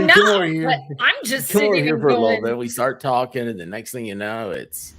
know, come over here. but I'm just Come over sitting here and for a little going, bit. We start talking, and the next thing you know, it's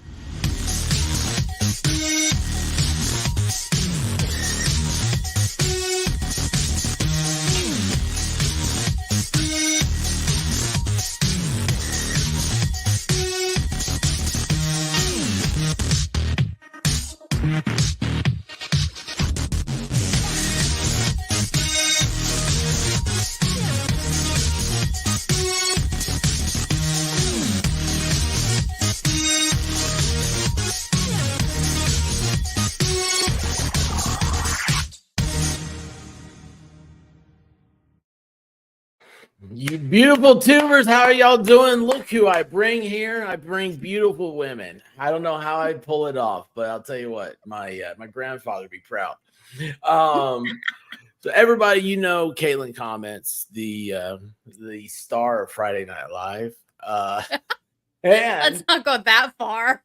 you beautiful tubers. How are y'all doing? Look who I bring here. I bring beautiful women. I don't know how I'd pull it off, but I'll tell you what, my grandfather would be proud. So everybody, you know, Caitlin Comments, the star of Friday Night Live. And let's not go that far.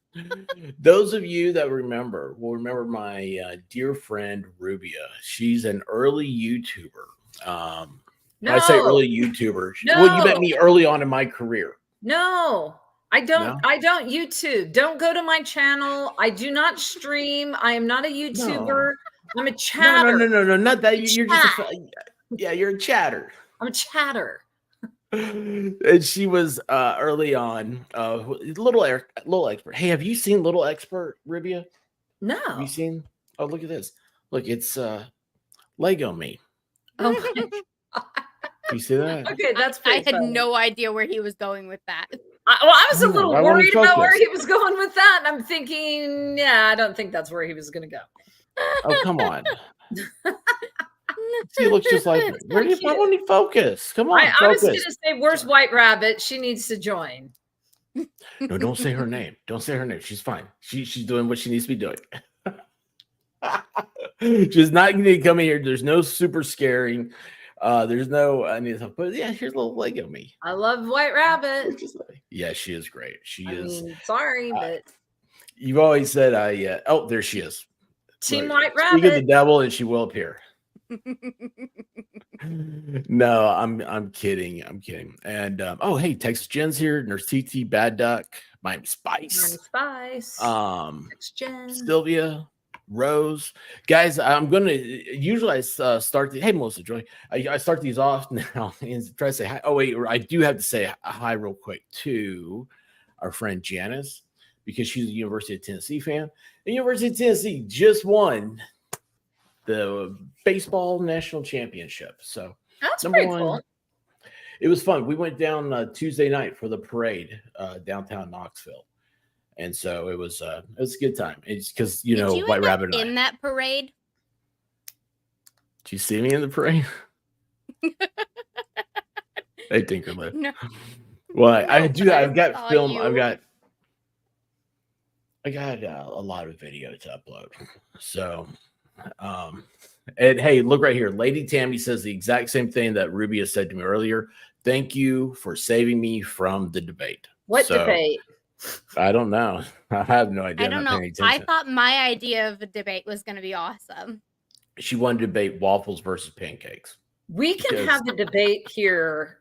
those of you that remember will remember my dear friend Rubia. She's an early YouTuber. When I say early YouTuber, well, you met me early on in my career. No, I don't. No? I don't YouTube. Don't go to my channel. I do not stream. I am not a YouTuber. No. I'm a chatter. No, not that. You're just you're a chatter. I'm a chatter. And she was early on, little expert. Hey, have you seen Little Expert, Rubia? No. Have you seen? Oh, look at this. Look, it's Lego Me. Oh my God. You see that? Okay, that's I had no idea where he was going with that. I was a little worried about where he was going with that, and I'm thinking, yeah, I don't think that's where he was going to go. Oh, come on. She looks just like me. Where do you want to focus? Come on, I was going to say, where's White Rabbit? She needs to join. No, don't say her name. Don't say her name. She's fine. She's doing what she needs to be doing. She's not going to come in here. There's no super scaring. There's no but yeah, here's a little Lego Me. I love White Rabbit. Yeah, she is great. She is. Sorry, but you've always said oh, there she is. Team White Rabbit. Speak of the devil, and she will appear. No, I'm kidding. I'm kidding. And oh, hey, Texas Jen's here. Nurse TT, Bad Duck, Miami Spice. Texas Jen, Sylvia. Rose, guys, I'm gonna usually I start hey Melissa Joy, I start these off now and try to say hi. Oh wait, I do have to say hi real quick to our friend Janice, because she's a University of Tennessee fan. The University of Tennessee just won the baseball national championship, so that's pretty cool. It was fun. We went down Tuesday night for the parade downtown Knoxville. And so it was a good time. It's because White Rabbit in that parade. Did you see me in the parade? Hey, Tinkerlip. No. Well, I do. I've got film. I got a lot of video to upload. So, and hey, look right here. Lady Tammy says the exact same thing that Rubia said to me earlier. Thank you for saving me from the debate. What debate? I don't know. I have no idea. I don't know. I thought my idea of a debate was going to be awesome. She wanted to debate waffles versus pancakes. We can have a debate here.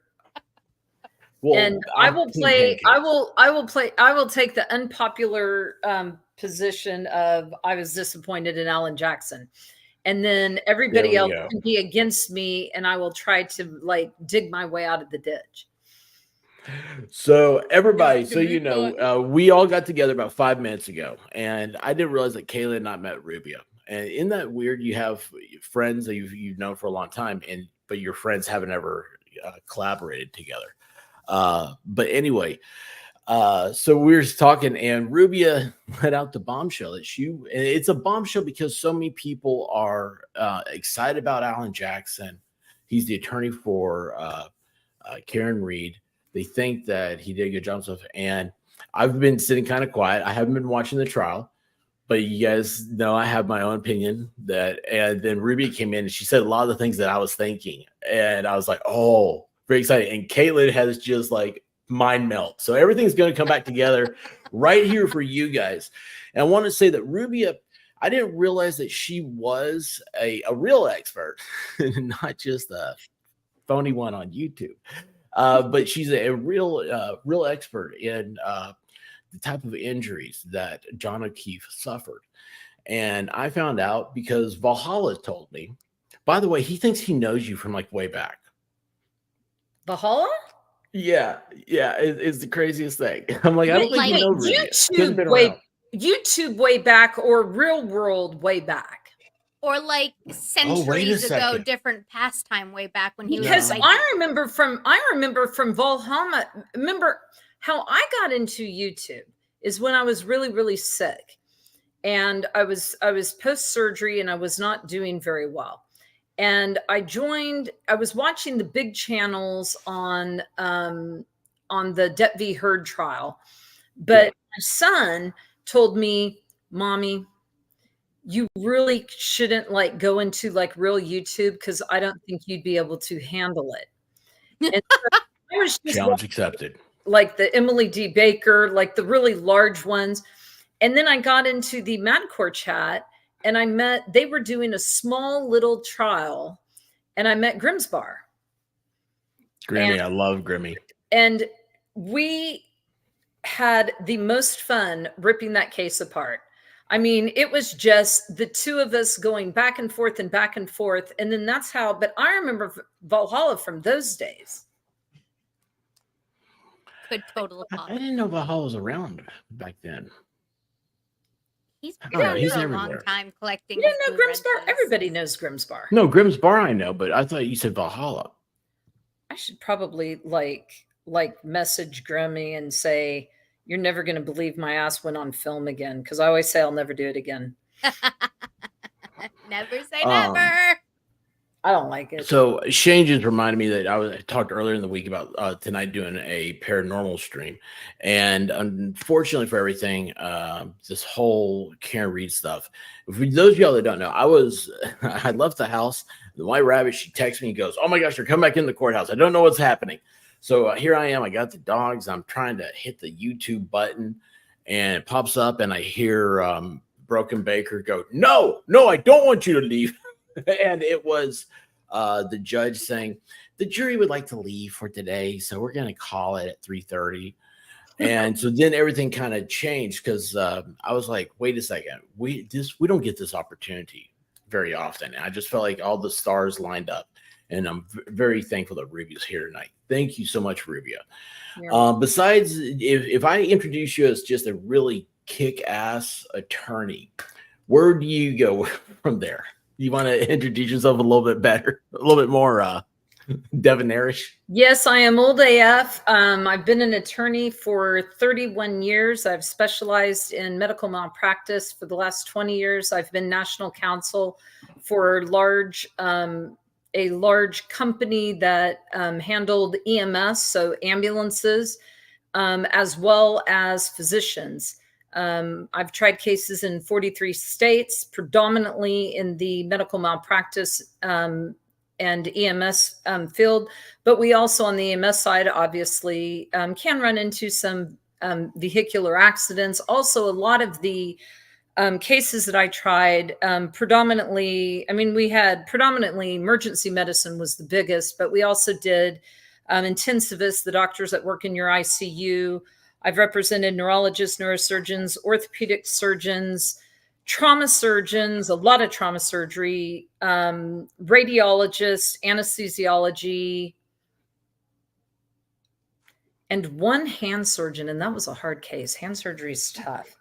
Well, and I will play. I will take the unpopular position of I was disappointed in Alan Jackson, and then everybody else can be against me, and I will try to dig my way out of the ditch. So everybody, we all got together about 5 minutes ago, and I didn't realize that Kayla had not met Rubia. And isn't that weird? You have friends that you've known for a long time, but your friends haven't ever collaborated together. But anyway, so we were talking, and Rubia let out the bombshell that and it's a bombshell because so many people are excited about Alan Jackson. He's the attorney for Karen Reed. They think that he did a good job. And I've been sitting kind of quiet. I haven't been watching the trial, but you guys know I have my own opinion. And then Ruby came in and she said a lot of the things that I was thinking. And I was like, oh, very excited. And Caitlin has just mind melt. So everything's going to come back together right here for you guys. And I want to say that Rubia, I didn't realize that she was a real expert, not just a phony one on YouTube. But she's a real expert in the type of injuries that John O'Keefe suffered. And I found out because Valhalla told me. By the way, he thinks he knows you from like way back. Valhalla? Yeah, it's the craziest thing. I'm like, I don't think you know Rubia. YouTube way back or real world way back? Or like centuries ago, different pastime way back when he was. Because I remember from Valhalla. Remember how I got into YouTube is when I was really, really sick. And I was post-surgery and I was not doing very well. And I was watching the big channels on the Det v. Heard trial. But my son told me, Mommy, you really shouldn't like go into like real YouTube because I don't think you'd be able to handle it. And so I was just challenge accepted. Like the Emily D. Baker, like the really large ones. And then I got into the Madcore chat and they were doing a small little trial and I met Grimsbar. Grimmy, I love Grimmy. And we had the most fun ripping that case apart. I mean, it was just the two of us going back and forth and back and forth. And then that's how, but I remember Valhalla from those days. Good total I didn't know Valhalla was around back then. He's been around for a long time collecting. You didn't know Grimsbar? Everybody knows Grimsbar. No, Grimsbar I know, but I thought you said Valhalla. I should probably like message Grimmy and say, you're never going to believe my ass went on film again. Because I always say I'll never do it again. Never say never. I don't like it. So Shane just reminded me that I talked earlier in the week about tonight doing a paranormal stream. And unfortunately for everything, this whole Karen Reed stuff. For those of y'all that don't know, I left the house. The White Rabbit, she texts me and goes, oh my gosh, you're coming back in the courthouse. I don't know what's happening. So here I am. I got the dogs. I'm trying to hit the YouTube button and it pops up and I hear Broken Baker go, no, I don't want you to leave. And it was the judge saying, the jury would like to leave for today. So we're going to call it at 3:30. And so then everything kind of changed because I was like, wait a second. We don't get this opportunity very often. And I just felt like all the stars lined up. And I'm very thankful that Rubia's here tonight. Thank you so much, Rubia. Yeah. Besides, if I introduce you as just a really kick-ass attorney, where do you go from there? You want to introduce yourself a little bit better, a little bit more debonairish? Yes, I am old AF. I've been an attorney for 31 years. I've specialized in medical malpractice for the last 20 years. I've been national counsel for a large company that handled EMS, so ambulances, as well as physicians. I've tried cases in 43 states, predominantly in the medical malpractice and EMS field. But we also, on the EMS side, obviously, can run into some vehicular accidents. Also, a lot of the cases that I tried, predominantly emergency medicine was the biggest, but we also did intensivists, the doctors that work in your ICU. I've represented neurologists, neurosurgeons, orthopedic surgeons, trauma surgeons, a lot of trauma surgery, radiologists, anesthesiology, and one hand surgeon. And that was a hard case. Hand surgery is tough.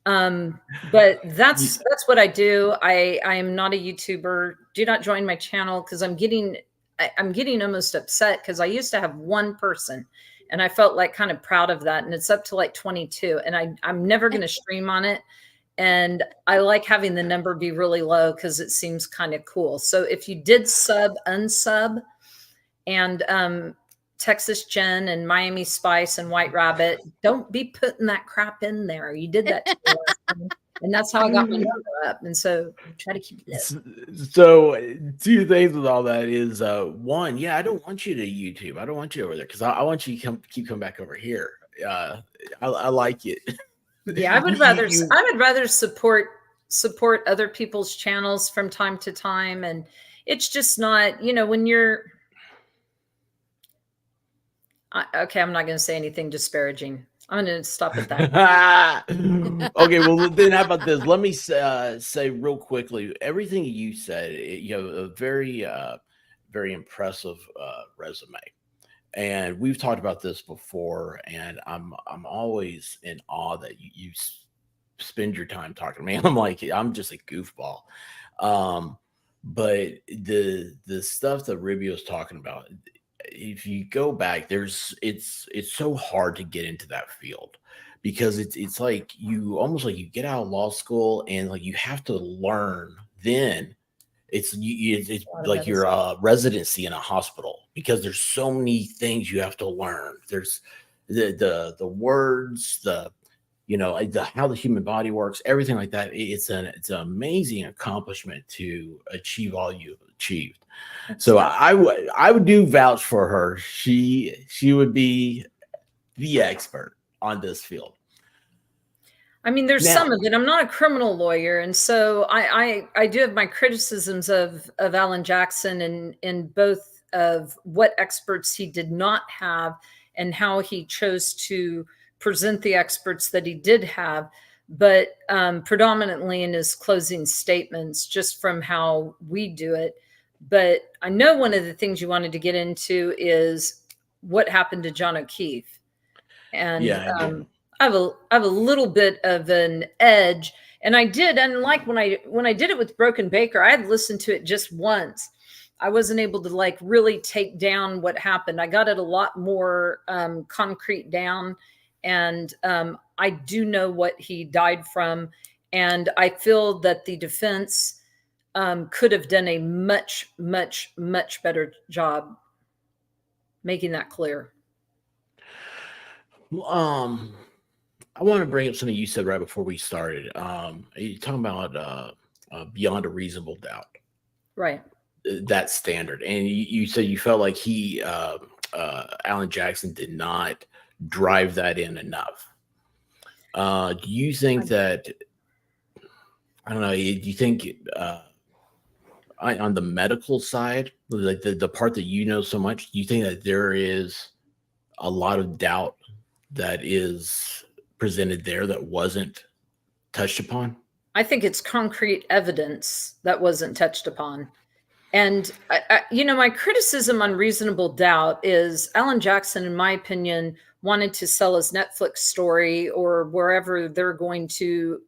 But that's what I do. I am not a YouTuber. Do not join my channel because I'm getting almost upset because I used to have one person and I felt like kind of proud of that. And it's up to like 22 and I'm never going to stream on it. And I like having the number be really low because it seems kind of cool. So if you did unsub and, Texas Jen and Miami Spice and White Rabbit, don't be putting that crap in there. You did that to me last time, and that's how I got my number up. And so try to keep it low. So two things with all that is one, yeah, I don't want you to YouTube. I don't want you over there because I want you to keep coming back over here. I like it. Yeah, I would rather support other people's channels from time to time, and it's just not, when you're Okay, I'm not going to say anything disparaging. I'm going to stop at that. Okay, well then how about this? Let me say real quickly, everything you said, you have a very, very impressive resume. And we've talked about this before, and I'm always in awe that you spend your time talking to me. I'm like, I'm just a goofball. But the stuff that Rubio's talking about, if you go back, it's so hard to get into that field because it's like you almost like you get out of law school and like you have to learn then it's like your residency in a hospital because there's so many things you have to learn. There's the words, how the human body works, everything like that. It's an amazing accomplishment to achieve all you've achieved. So I would do vouch for her. She would be the expert on this field. I mean, there's some of it. I'm not a criminal lawyer, and so I do have my criticisms of Alan Jackson in both of what experts he did not have and how he chose to present the experts that he did have, but predominantly in his closing statements, just from how we do it. But I know one of the things you wanted to get into is what happened to John O'Keefe, and I have a little bit of an edge, and I did. And like when I did it with Broken Baker, I had listened to it just once. I wasn't able to like really take down what happened. I got it a lot more concrete down, and I do know what he died from, and I feel that the defense could have done a much, much, much better job making that clear. I want to bring up something you said right before we started. You're talking about beyond a reasonable doubt, right? That standard, and you said you felt like Alan Jackson did not drive that in enough. Do you think that? I don't know. Do you think on the medical side, like the part that you know so much, do you think that there is a lot of doubt that is presented there that wasn't touched upon? I think it's concrete evidence that wasn't touched upon. And, my criticism on reasonable doubt is Alan Jackson, in my opinion, wanted to sell his Netflix story or wherever they're going to,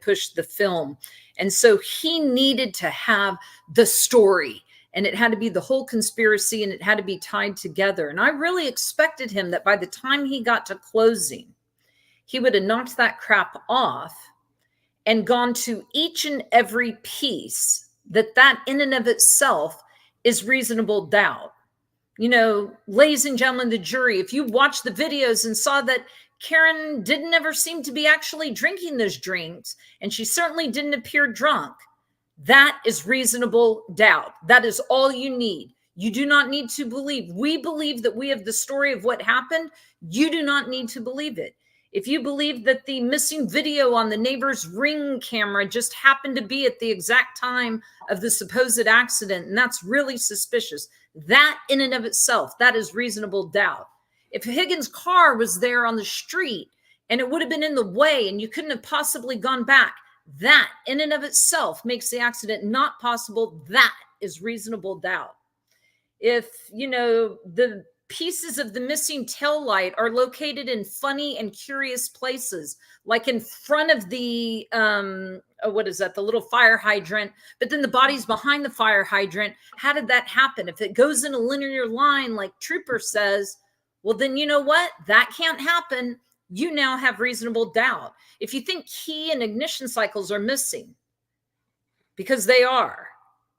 push the film. And so he needed to have the story, and it had to be the whole conspiracy, and it had to be tied together. And I really expected him that by the time he got to closing, he would have knocked that crap off and gone to each and every piece that in and of itself is reasonable doubt. Ladies and gentlemen, the jury, if you watched the videos and saw that Karen didn't ever seem to be actually drinking those drinks, and she certainly didn't appear drunk, that is reasonable doubt. That is all you need. You do not need to believe. We believe that we have the story of what happened. You do not need to believe it. If you believe that the missing video on the neighbor's Ring camera just happened to be at the exact time of the supposed accident, and that's really suspicious, that in and of itself, that is reasonable doubt. If Higgins' car was there on the street and it would have been in the way and you couldn't have possibly gone back, that in and of itself makes the accident not possible. That is reasonable doubt. If, the pieces of the missing tail light are located in funny and curious places, like in front of the, the little fire hydrant, but then the body's behind the fire hydrant. How did that happen? If it goes in a linear line, like Trooper says, well, then you know what? That can't happen. You now have reasonable doubt. If you think key and ignition cycles are missing, because they are,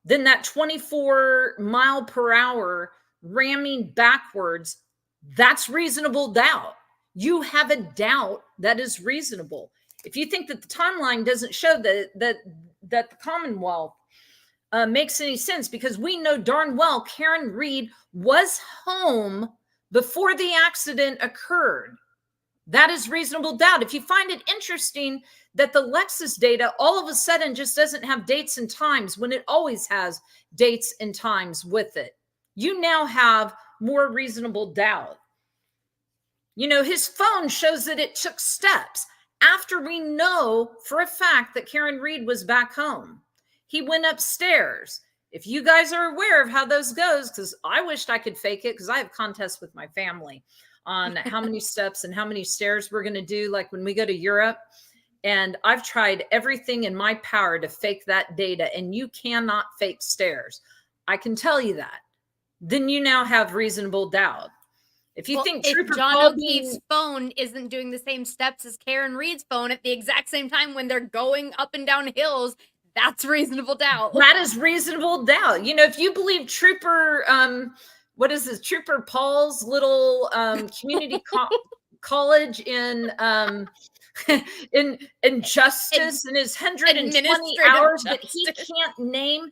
then that 24 mile per hour ramming backwards, that's reasonable doubt. You have a doubt that is reasonable. If you think that the timeline doesn't show that the Commonwealth makes any sense, because we know darn well Karen Reed was home before the accident occurred. That is reasonable doubt. If you find it interesting that the Lexus data all of a sudden just doesn't have dates and times when it always has dates and times with it, you now have more reasonable doubt. You know, his phone shows that it took steps after we know for a fact that Karen Reed was back home. He went upstairs. If you guys are aware of how those goes, because I wished I could fake it, because I have contests with my family on how many steps and how many stairs we're going to do, like when we go to Europe. And I've tried everything in my power to fake that data, and you cannot fake stairs. I can tell you that. Then you now have reasonable doubt. If you think if John O'Keefe's phone isn't doing the same steps as Karen Reed's phone at the exact same time when they're going up and down hills, that's reasonable doubt. That is reasonable doubt. You know, if you believe Trooper, what is this? Trooper Paul's little community college in justice and his 120 hours that he can't name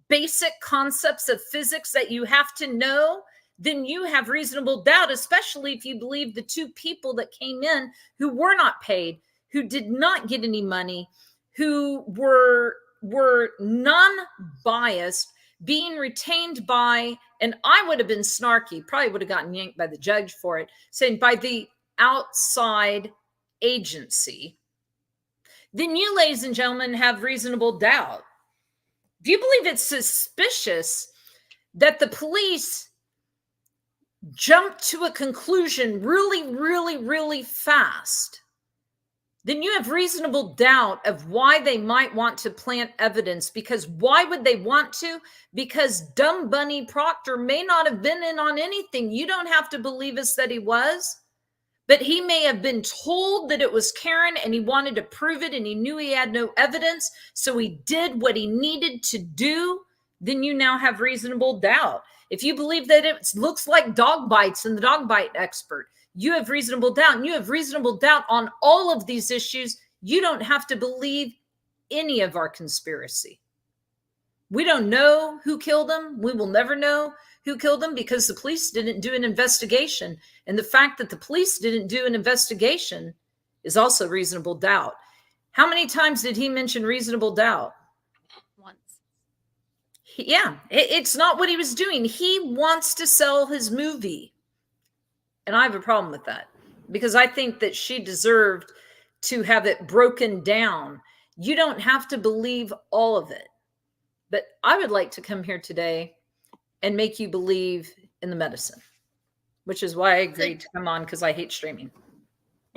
basic concepts of physics that you have to know, then you have reasonable doubt, especially if you believe the two people that came in who were not paid, who did not get any money, who were non-biased, being retained by, and I would have been snarky, probably would have gotten yanked by the judge for it, saying by the outside agency, then you, ladies and gentlemen, have reasonable doubt. Do you believe it's suspicious that the police jumped to a conclusion really, really, really fast? Then you have reasonable doubt of why they might want to plant evidence. Because why would they want to? Because dumb Bunny Proctor may not have been in on anything. You don't have to believe us that he was. But he may have been told that it was Karen and he wanted to prove it and he knew he had no evidence. So he did what he needed to do. Then you now have reasonable doubt. If you believe that it looks like dog bites and the dog bite expert, you have reasonable doubt. And you have reasonable doubt on all of these issues. You don't have to believe any of our conspiracy. We don't know who killed him. We will never know who killed him because the police didn't do an investigation. And the fact that the police didn't do an investigation is also reasonable doubt. How many times did he mention reasonable doubt? Once. Yeah, it's not what he was doing. He wants to sell his movie. And I have a problem with that because I think that she deserved to have it broken down. You don't have to believe all of it. But I would like to come here today and make you believe in the medicine, which is why I agreed to come on, because I hate streaming.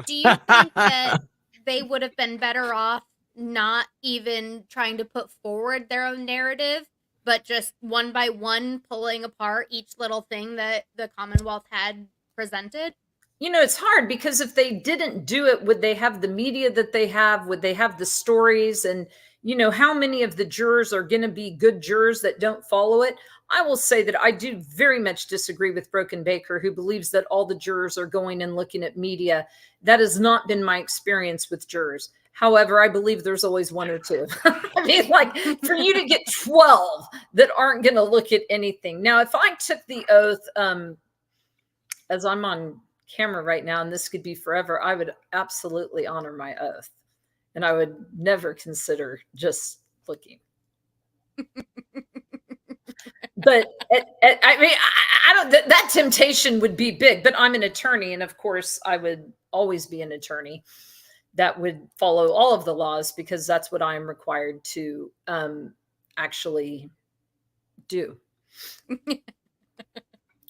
Do you think that they would have been better off not even trying to put forward their own narrative, but just one by one pulling apart each little thing that the Commonwealth had presented? You know, it's hard because if they didn't do it, would they have the media that they have? Would they have the stories? And, you know, how many of the jurors are going to be good jurors that don't follow it? I will say that I do very much disagree with Broken Baker, who believes that all the jurors are going and looking at media. That has not been my experience with jurors. However, I believe there's always one or two. I mean, like, for you to get 12 that aren't going to look at anything. Now, if I took the oath, as I'm on camera right now, and this could be forever, I would absolutely honor my oath. And I would never consider just looking. But I mean, I don't, that temptation would be big, but I'm an attorney. And of course I would always be an attorney that would follow all of the laws because that's what I am required to actually do.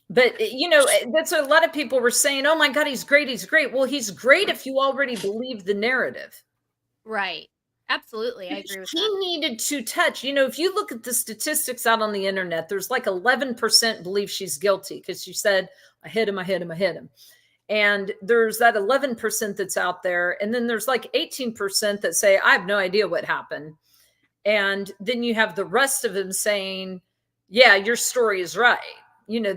But, you know, that's a lot of people were saying, oh my God, he's great. He's great. Well, he's great if you already believe the narrative. Right. Absolutely. I agree with that. He needed to touch, you know, if you look at the statistics out on the internet, there's like 11% believe she's guilty because she said, I hit him. And there's that 11% that's out there. And then there's like 18% that say, I have no idea what happened. And then you have the rest of them saying, yeah, your story is right. You know,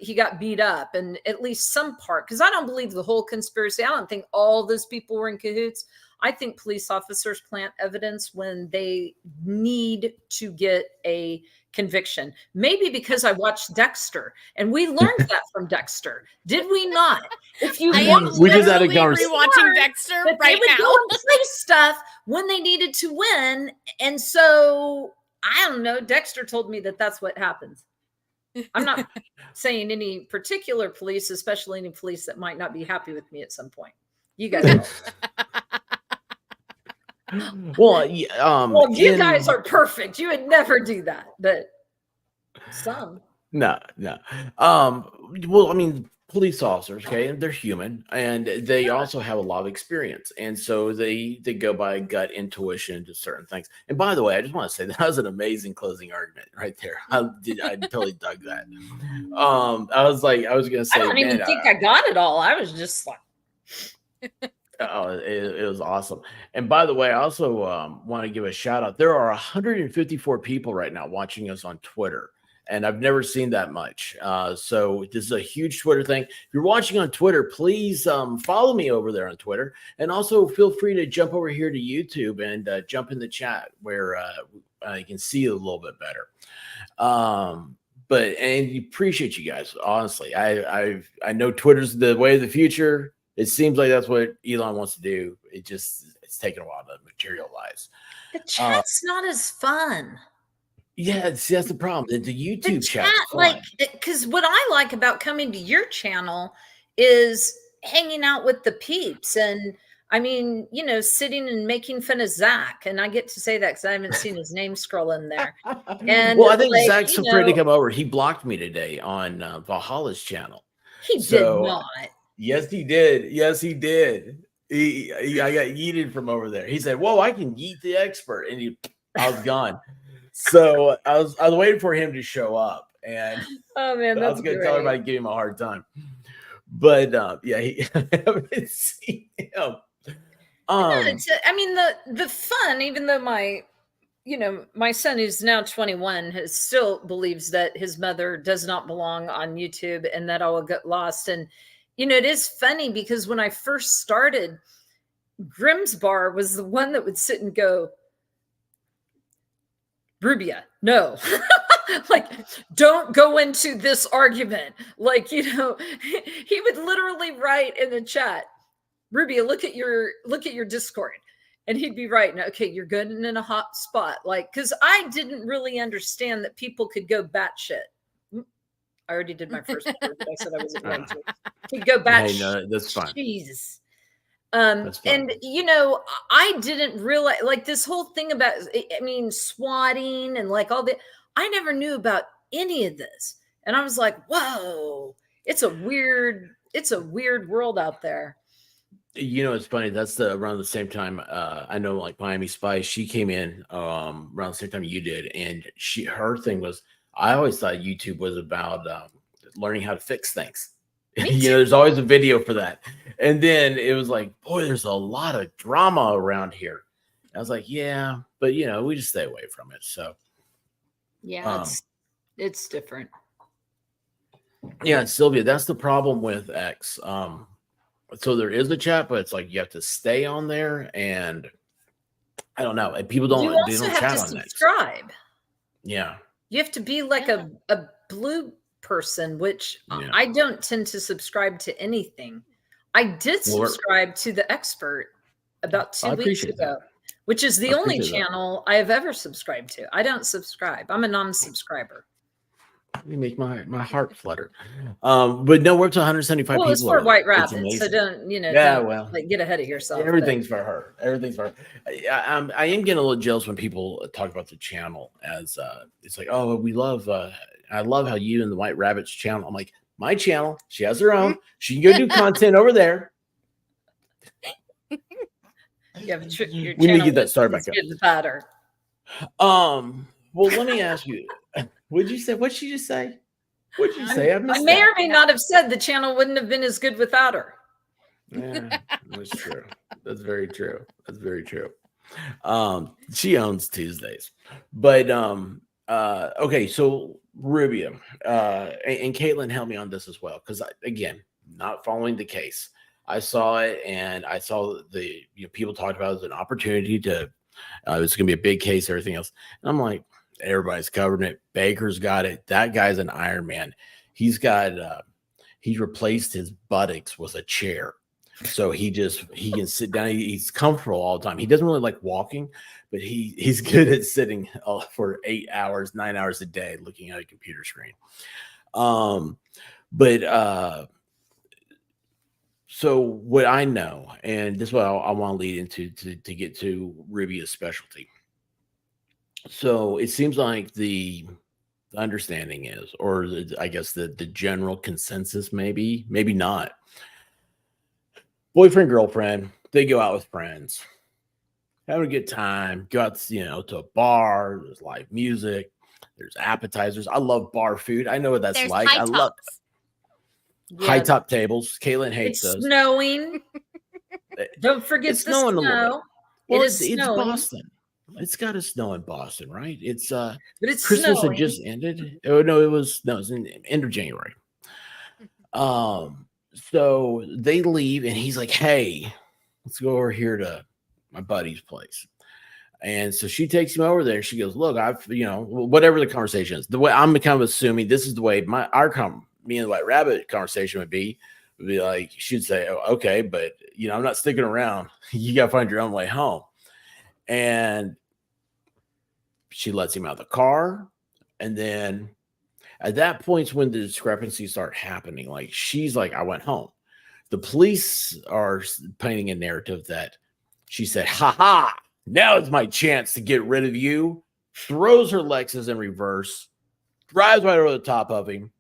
he got beat up, and at least some part, because I don't believe the whole conspiracy. I don't think all those people were in cahoots. I think police officers plant evidence when they need to get a conviction. Maybe because I watched Dexter, and we learned that from Dexter. Did we not? If you we just had a conversation rewatching Dexter right now. Go and play stuff when they needed to win, and so I don't know. Dexter told me that that's what happens. I'm not saying any particular police, especially any police that might not be happy with me at some point. You guys know. Well, you guys are perfect. You would never do that, but some. No. Well, I mean, police officers, okay, and they're human, and they also have a lot of experience, and so they go by gut intuition to certain things. And by the way, I just want to say that was an amazing closing argument right there. I totally dug that. I was gonna say, I don't even think I got it all. I was just like, oh, it was awesome. And by the way, I also want to give a shout out. There are 154 people right now watching us on Twitter. And I've never seen that much. So this is a huge Twitter thing. If you're watching on Twitter, please follow me over there on Twitter. And also feel free to jump over here to YouTube and jump in the chat where you can see it a little bit better. And appreciate you guys. Honestly, I know Twitter's the way of the future. It seems like that's what Elon wants to do. It's taken a while to materialize. The chat's not as fun. Yeah, see, that's the problem. The YouTube chat, because what I like about coming to your channel is hanging out with the peeps, and I mean, sitting and making fun of Zach, and I get to say that because I haven't seen his name scroll in there. And well, I think Zach's afraid to come over. He blocked me today on Valhalla's channel. He did not. Yes, he did. Yes, he did. I got yeeted from over there. He said, "Whoa, I can yeet the expert," and I was gone. So I was waiting for him to show up, and oh man, I was going to tell everybody, give him a hard time. But I haven't seen him. I mean, the fun, even though my son, who's now 21, still believes that his mother does not belong on YouTube and that I will get lost. And it is funny because when I first started, Grimsbar was the one that would sit and go, Rubia, no, like, don't go into this argument. Like, he would literally write in the chat, Rubia, look at your Discord. And he'd be right. Okay, you're good and in a hot spot. Like, because I didn't really understand that people could go batshit. I already did my first word, but I said I wasn't going to. Could go batshit. Hey, no, that's fine. Jesus. And I didn't realize, like, this whole thing about, swatting and like all that, I never knew about any of this. And I was like, whoa, it's a weird world out there. It's funny. That's around the same time. I know, like, Miami Spice, she came in around the same time you did, and her thing was, I always thought YouTube was about learning how to fix things. There's always a video for that. And then it was like, boy, there's a lot of drama around here. I was like, yeah, but we just stay away from it. So yeah, it's different. Yeah, Sylvia, that's the problem with X. So there is a chat, but it's like you have to stay on there, and I don't know. And people don't. You also they don't have chat to on subscribe. X. Yeah, you have to be like a blue person, which I don't tend to subscribe to anything. I did subscribe to The Expert about 2 weeks ago, which is the only channel I have ever subscribed to. I don't subscribe. I'm a non-subscriber. You make my heart flutter. But no, we're up to 175 people. Well, it's for White Rabbit, so don't get ahead of yourself. Everything's for her. Everything's for her. I am getting a little jealous when people talk about the channel as it's like, oh, we love. I love how you and the White Rabbit's channel. I'm like, my channel. She has her own. She can go do content over there. Yeah, but your we need to get that started back up. Well, let me ask you. What'd you say? What'd she just say? What'd you say? I may or may not have said the channel wouldn't have been as good without her. Yeah, that's true. That's very true. That's very true. She owns Tuesdays. But okay, so Rubia and Caitlin helped me on this as well, because again, not following the case. I saw it, and I saw the people talked about it as an opportunity to it's gonna be a big case, everything else. And I'm like, everybody's covering it. Baker's got it. That guy's an Iron Man. He's got he's replaced his buttocks with a chair. So he can sit down. He's comfortable all the time. He doesn't really like walking, but he's good at sitting for 8 hours, 9 hours a day looking at a computer screen. So what I know, and this is what I want to lead into to get to Rubia's specialty. So it seems like the understanding is, or I guess the general consensus, maybe not. Boyfriend, girlfriend, they go out with friends, having a good time, go out, to a bar, there's live music, there's appetizers. I love bar food. I know what that's like. I love high top tables. Caitlin hates those. It's snowing. Don't forget the snow. Well, it's Boston. It's got to snow in Boston, right? But it's Christmas snowing. had just ended. Oh no, it was in the end of January. So they leave, and he's like, "Hey, let's go over here to my buddy's place." And so she takes him over there. She goes, "Look, I've, whatever the conversation is, the way I'm kind of assuming this is the way me and the White Rabbit conversation would be like, she'd say, oh, okay, but I'm not sticking around. You got to find your own way home." And she lets him out of the car. And then at that point, when the discrepancies start happening, like she's like, "I went home." The police are painting a narrative that she said, "Ha ha, now is my chance to get rid of you." Throws her Lexus in reverse, drives right over the top of him.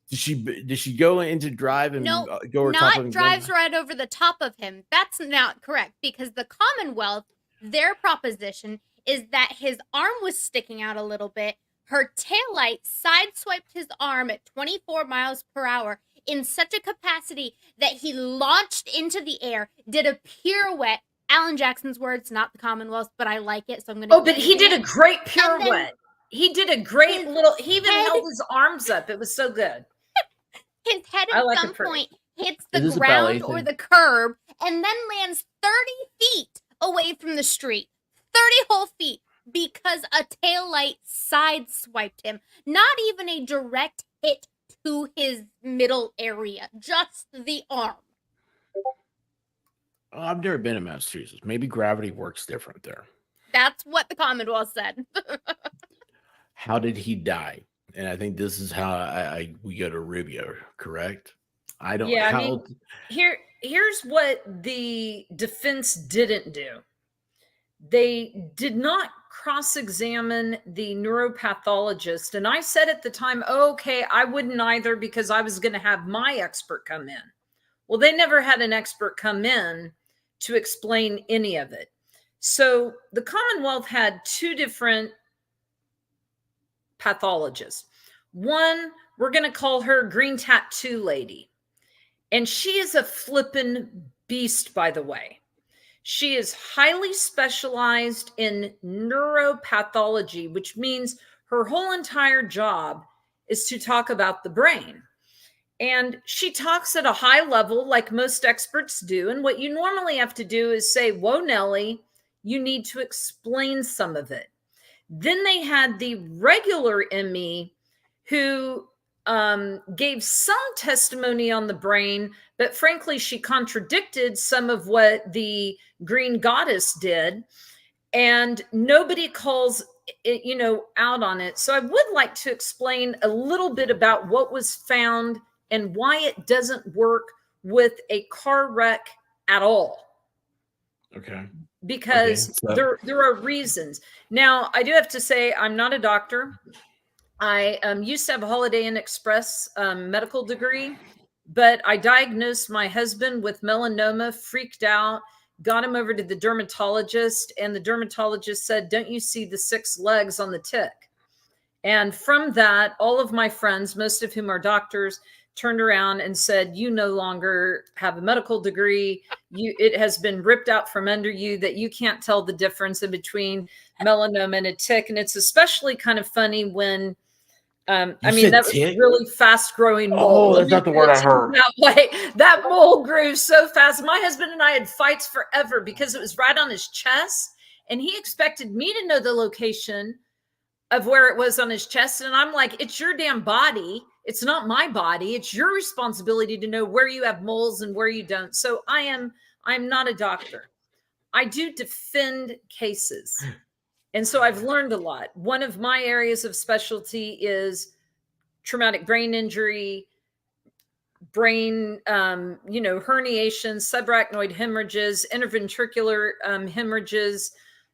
Did she go into drive and go over top of him? Not drives right over the top of him. That's not correct, because the Commonwealth, their proposition is that his arm was sticking out a little bit. Her taillight sideswiped his arm at 24 miles per hour in such a capacity that he launched into the air, did a pirouette. Alan Jackson's words, not the Commonwealth, but I like it, so I'm going to. Oh, but he did a great pirouette. He did a great he even held his arms up. It was so good. His head at some point hits the ground or the curb and then lands 30 feet away from the street. 30 whole feet, because a taillight sideswiped him. Not even a direct hit to his middle area, just the arm. I've never been in Massachusetts. Maybe gravity works different there. That's what the Commonwealth said. How did he die? And I think this is how we go to Rubio, correct? I don't. Yeah, I mean, here's what the defense didn't do. They did not cross-examine the neuropathologist. And I said at the time, okay, I wouldn't either, because I was going to have my expert come in. Well, they never had an expert come in to explain any of it. So the Commonwealth had two different pathologists. One, we're going to call her Green Tattoo Lady. And she is a flippin' beast, by the way. She is highly specialized in neuropathology, which means her whole entire job is to talk about the brain. And she talks at a high level, like most experts do. And what you normally have to do is say, whoa, Nellie, you need to explain some of it. Then they had the regular ME who gave some testimony on the brain, but frankly, she contradicted some of what the Green Goddess did, and nobody calls it, out on it. So I would like to explain a little bit about what was found and why it doesn't work with a car wreck at all. Okay. Because there are reasons. Now, I do have to say, I'm not a doctor. I used to have a Holiday Inn Express medical degree, but I diagnosed my husband with melanoma, freaked out, got him over to the dermatologist, and the dermatologist said, "Don't you see the 6 legs on the tick?" And from that, all of my friends, most of whom are doctors, turned around and said, "You no longer have a medical degree. It has been ripped out from under you that you can't tell the difference in between melanoma and a tick." And it's especially kind of funny when, that was a really fast growing mole. Oh, that's not the word I heard. That way, that mole grew so fast. My husband and I had fights forever because it was right on his chest, and he expected me to know the location of where it was on his chest. And I'm like, it's your damn body. It's not my body. It's your responsibility to know where you have moles and where you don't. So I'm not a doctor. I do defend cases. And so I've learned a lot. One of my areas of specialty is traumatic brain injury, brain, herniations, subarachnoid hemorrhages, interventricular hemorrhages,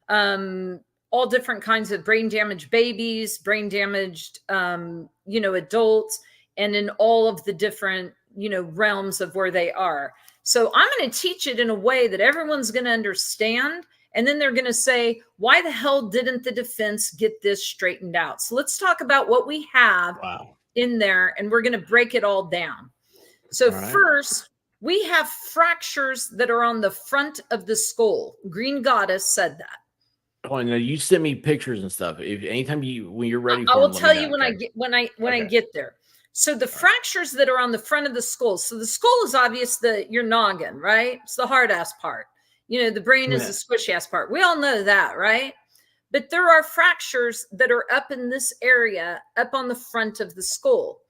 all different kinds of brain damaged babies, brain damaged, adults, and in all of the different, realms of where they are. So I'm going to teach it in a way that everyone's going to understand. And then they're going to say, why the hell didn't the defense get this straightened out? So let's talk about what we have in there, and we're going to break it all down. So first, we have fractures that are on the front of the skull. Green Goddess said that. Oh, no, you sent me pictures and stuff. Anytime when you're ready, I will tell you when I get there. So the fractures that are on the front of the skull. So the skull is obvious, your noggin, right? It's the hard ass part. The brain is the squishy ass part. We all know that, right? But there are fractures that are up in this area, up on the front of the skull.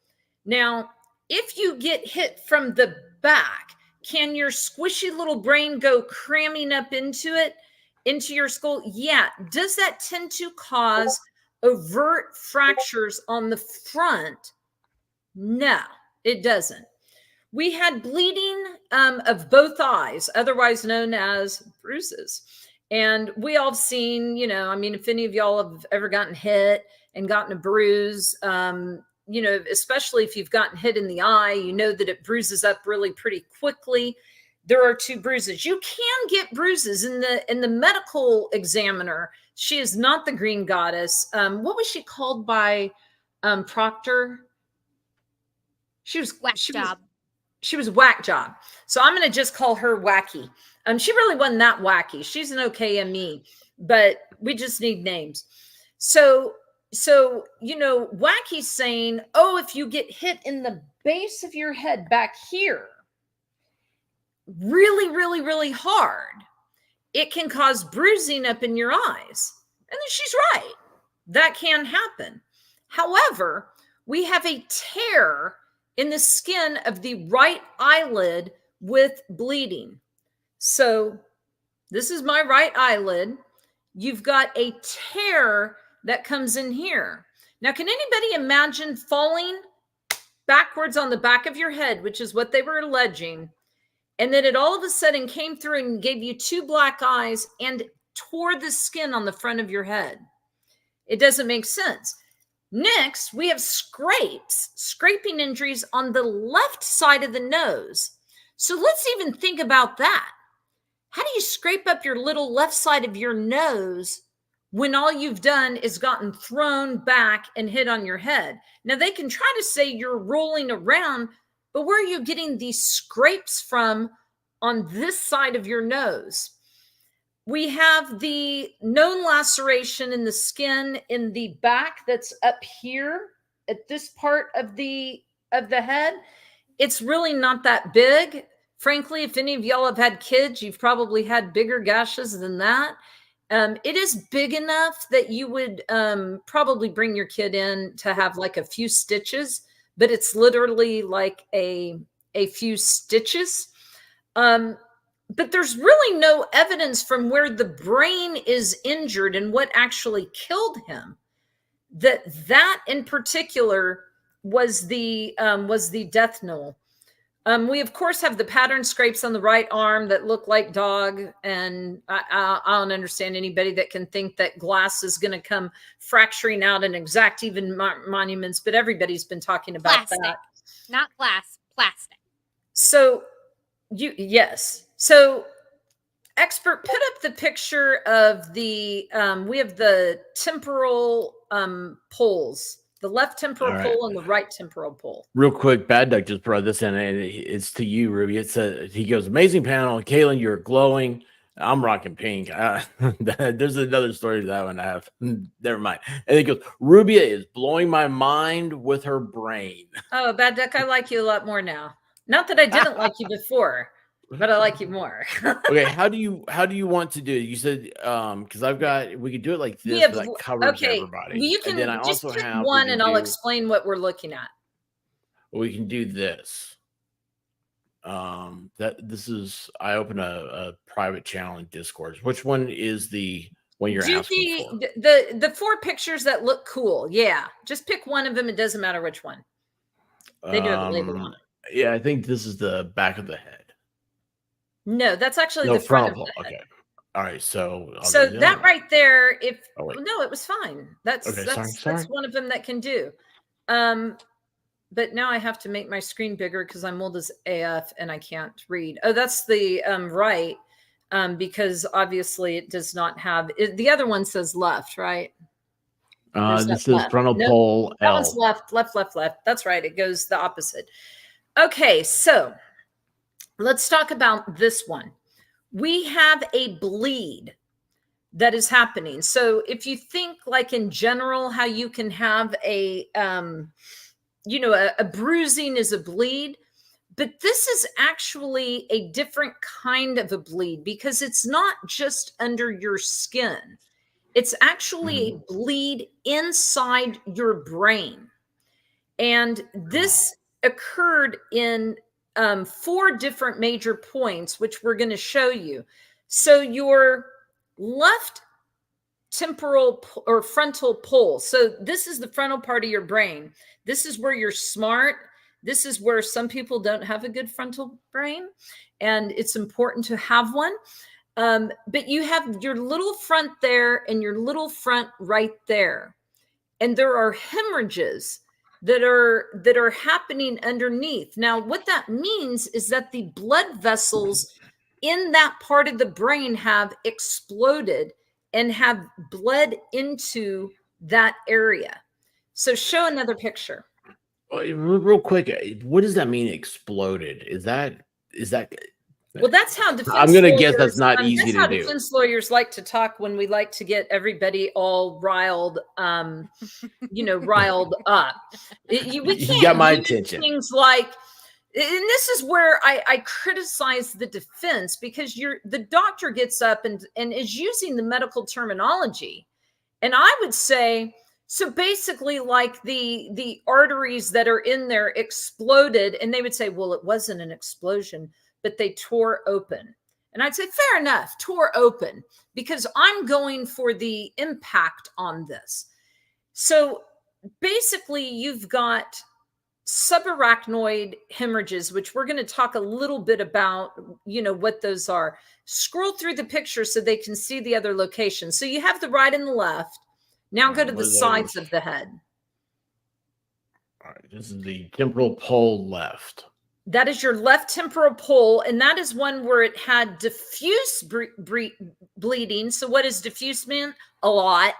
Now, if you get hit from the back, can your squishy little brain go cramming up into your skull? Yeah. Does that tend to cause overt fractures on the front? No, it doesn't. We had bleeding of both eyes, otherwise known as bruises. And we all have seen, if any of y'all have ever gotten hit and gotten a bruise, especially if you've gotten hit in the eye, that it bruises up really pretty quickly. There are two bruises. You can get bruises in the medical examiner. She is not the Green Goddess. What was she called by Proctor? She was Whack Job. She was Whack Job. So I'm going to just call her Wacky. She really wasn't that wacky. She's an okay ME, but we just need names. So Wacky's saying, oh, if you get hit in the base of your head back here, really, really, really hard, it can cause bruising up in your eyes. And then she's right. That can happen. However, we have a tear in the skin of the right eyelid with bleeding. So this is my right eyelid. You've got a tear that comes in here. Now, can anybody imagine falling backwards on the back of your head, which is what they were alleging, and then it all of a sudden came through and gave you two black eyes and tore the skin on the front of your head? It doesn't make sense. Next, we have scraping injuries on the left side of the nose. So let's even think about that. How do you scrape up your little left side of your nose when all you've done is gotten thrown back and hit on your head? Now, they can try to say you're rolling around, but where are you getting these scrapes from on this side of your nose? We have the known laceration in the skin in the back that's up here at this part of the head. It's really not that big. Frankly, if any of y'all have had kids, you've probably had bigger gashes than that. It is big enough that you would probably bring your kid in to have like a few stitches, but it's literally like a few stitches. But there's really no evidence from where the brain is injured and what actually killed him that in particular was the death knell. We of course have the pattern scrapes on the right arm that look like dog, and I don't understand anybody that can think that glass is going to come fracturing out and exact even monuments, but everybody's been talking about plastic. That. Not glass, plastic. So yes. So expert, put up the picture of we have the temporal poles, the left temporal pole and the right temporal pole. Real quick, Bad Duck just brought this in, and it's to you, Ruby. He goes, amazing panel. Kaylin, you're glowing. I'm rocking pink. There's another story to that one I have. Never mind. And he goes, Rubia is blowing my mind with her brain. Oh, Bad Duck, I like you a lot more now. Not that I didn't like you before, but I like you more. Okay, how do you want to do it? You said because we could do it like this, that covers everybody. Well, you can just pick one, and I'll explain what we're looking at. we can do this. I open a private channel in Discord. Which one is the one you're asking for? The 4 pictures that look cool. Yeah, just pick one of them. It doesn't matter which one. They do have a label on it. Yeah, I think this is the back of the head. No, that's actually the front of the head. Okay. All right, so that right there, no, it was fine. That's one of them that can do. But now I have to make my screen bigger because I'm old as AF and I can't read. Oh, that's the right, because obviously it does not have the other one says left, right? This is frontal pole That one's left. That's right. It goes the opposite. Okay, so let's talk about this one. We have a bleed that is happening. So if you think like in general, how you can have a bruising is a bleed, but this is actually a different kind of a bleed because it's not just under your skin. It's actually a bleed inside your brain. And this occurred in 4 different major points, which we're going to show you. So your left temporal or frontal pole. So this is the frontal part of your brain. This is where you're smart. This is where some people don't have a good frontal brain, and it's important to have one. But you have your little front there and your little front right there. And there are hemorrhages that are happening underneath. Now, what that means is that the blood vessels in that part of the brain have exploded and have bled into that area. So show another picture. Real quick, what does that mean, exploded? Is that well, that's how defense I'm going to guess that's not easy to do. Defense lawyers like to talk when we like to get everybody all riled, riled up. We can't got my attention. Things like, and this is where I criticize the defense, because the doctor gets up and is using the medical terminology. And I would say, so basically like the arteries that are in there exploded, and they would say, well, it wasn't an explosion, but they tore open. And I'd say, fair enough, tore open, because I'm going for the impact on this. So basically you've got subarachnoid hemorrhages, which we're going to talk a little bit about, what those are. Scroll through the picture so they can see the other locations. So you have the right and the left. Now go to the sides of the head. All right, this is the temporal pole left. That is your left temporal pole, and that is one where it had diffuse bleeding. So what does diffuse mean? A lot.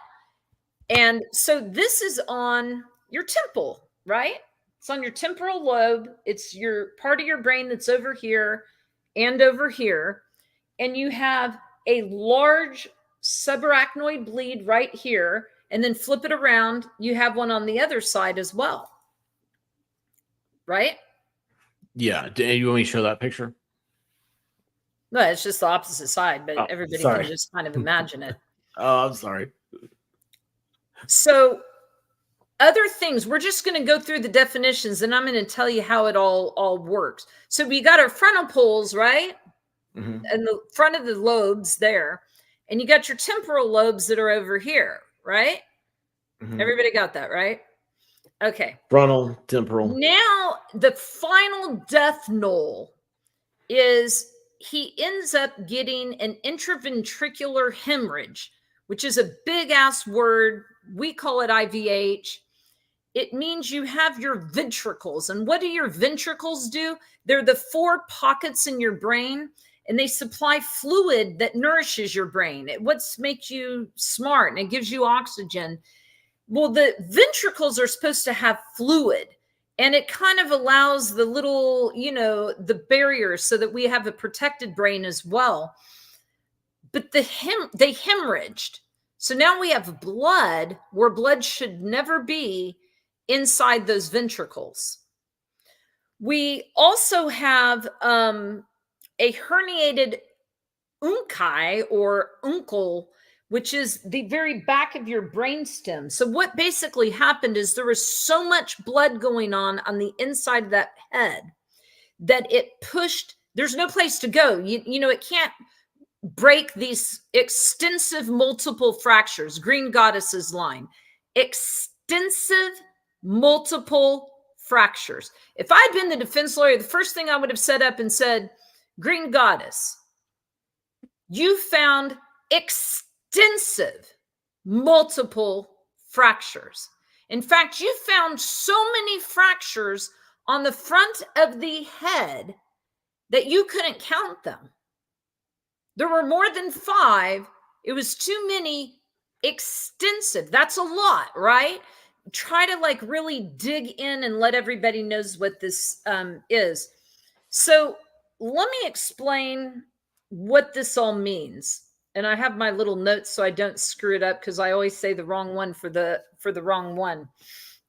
And so this is on your temple, right? It's on your temporal lobe. It's your part of your brain that's over here and over here. And you have a large subarachnoid bleed right here. And then flip it around. You have one on the other side as well. Right? Yeah. Do you want me to show that picture? No, it's just the opposite side, but everybody can just kind of imagine it. Oh, I'm sorry. So other things, we're just going to go through the definitions, and I'm going to tell you how it all works. So we got our frontal poles, right? And the front of the lobes there. And you got your temporal lobes that are over here, right? Everybody got that, right? Okay. Frontal, temporal. Now, the final death knell is he ends up getting an intraventricular hemorrhage, which is a big ass word. We call it IVH. It means you have your ventricles. And what do your ventricles do? They're the 4 pockets in your brain, and they supply fluid that nourishes your brain. What makes you smart, and it gives you oxygen. Well, the ventricles are supposed to have fluid, and it kind of allows the little, the barriers so that we have a protected brain as well. But they hemorrhaged. So now we have blood where blood should never be inside those ventricles. We also have a herniated unci or uncle, which is the very back of your brainstem. So what basically happened is there was so much blood going on the inside of that head that it pushed, there's no place to go. You know, it can't break these extensive multiple fractures. Green Goddess's line, extensive multiple fractures. If I'd been the defense lawyer, the first thing I would have set up and said, Green Goddess, you found extensive multiple fractures. In fact, you found so many fractures on the front of the head that you couldn't count them. There were more than 5. It was too many extensive. That's a lot, right? Try to like really dig in and let everybody knows what this is. So let me explain what this all means. And I have my little notes so I don't screw it up, because I always say the wrong one for the wrong one.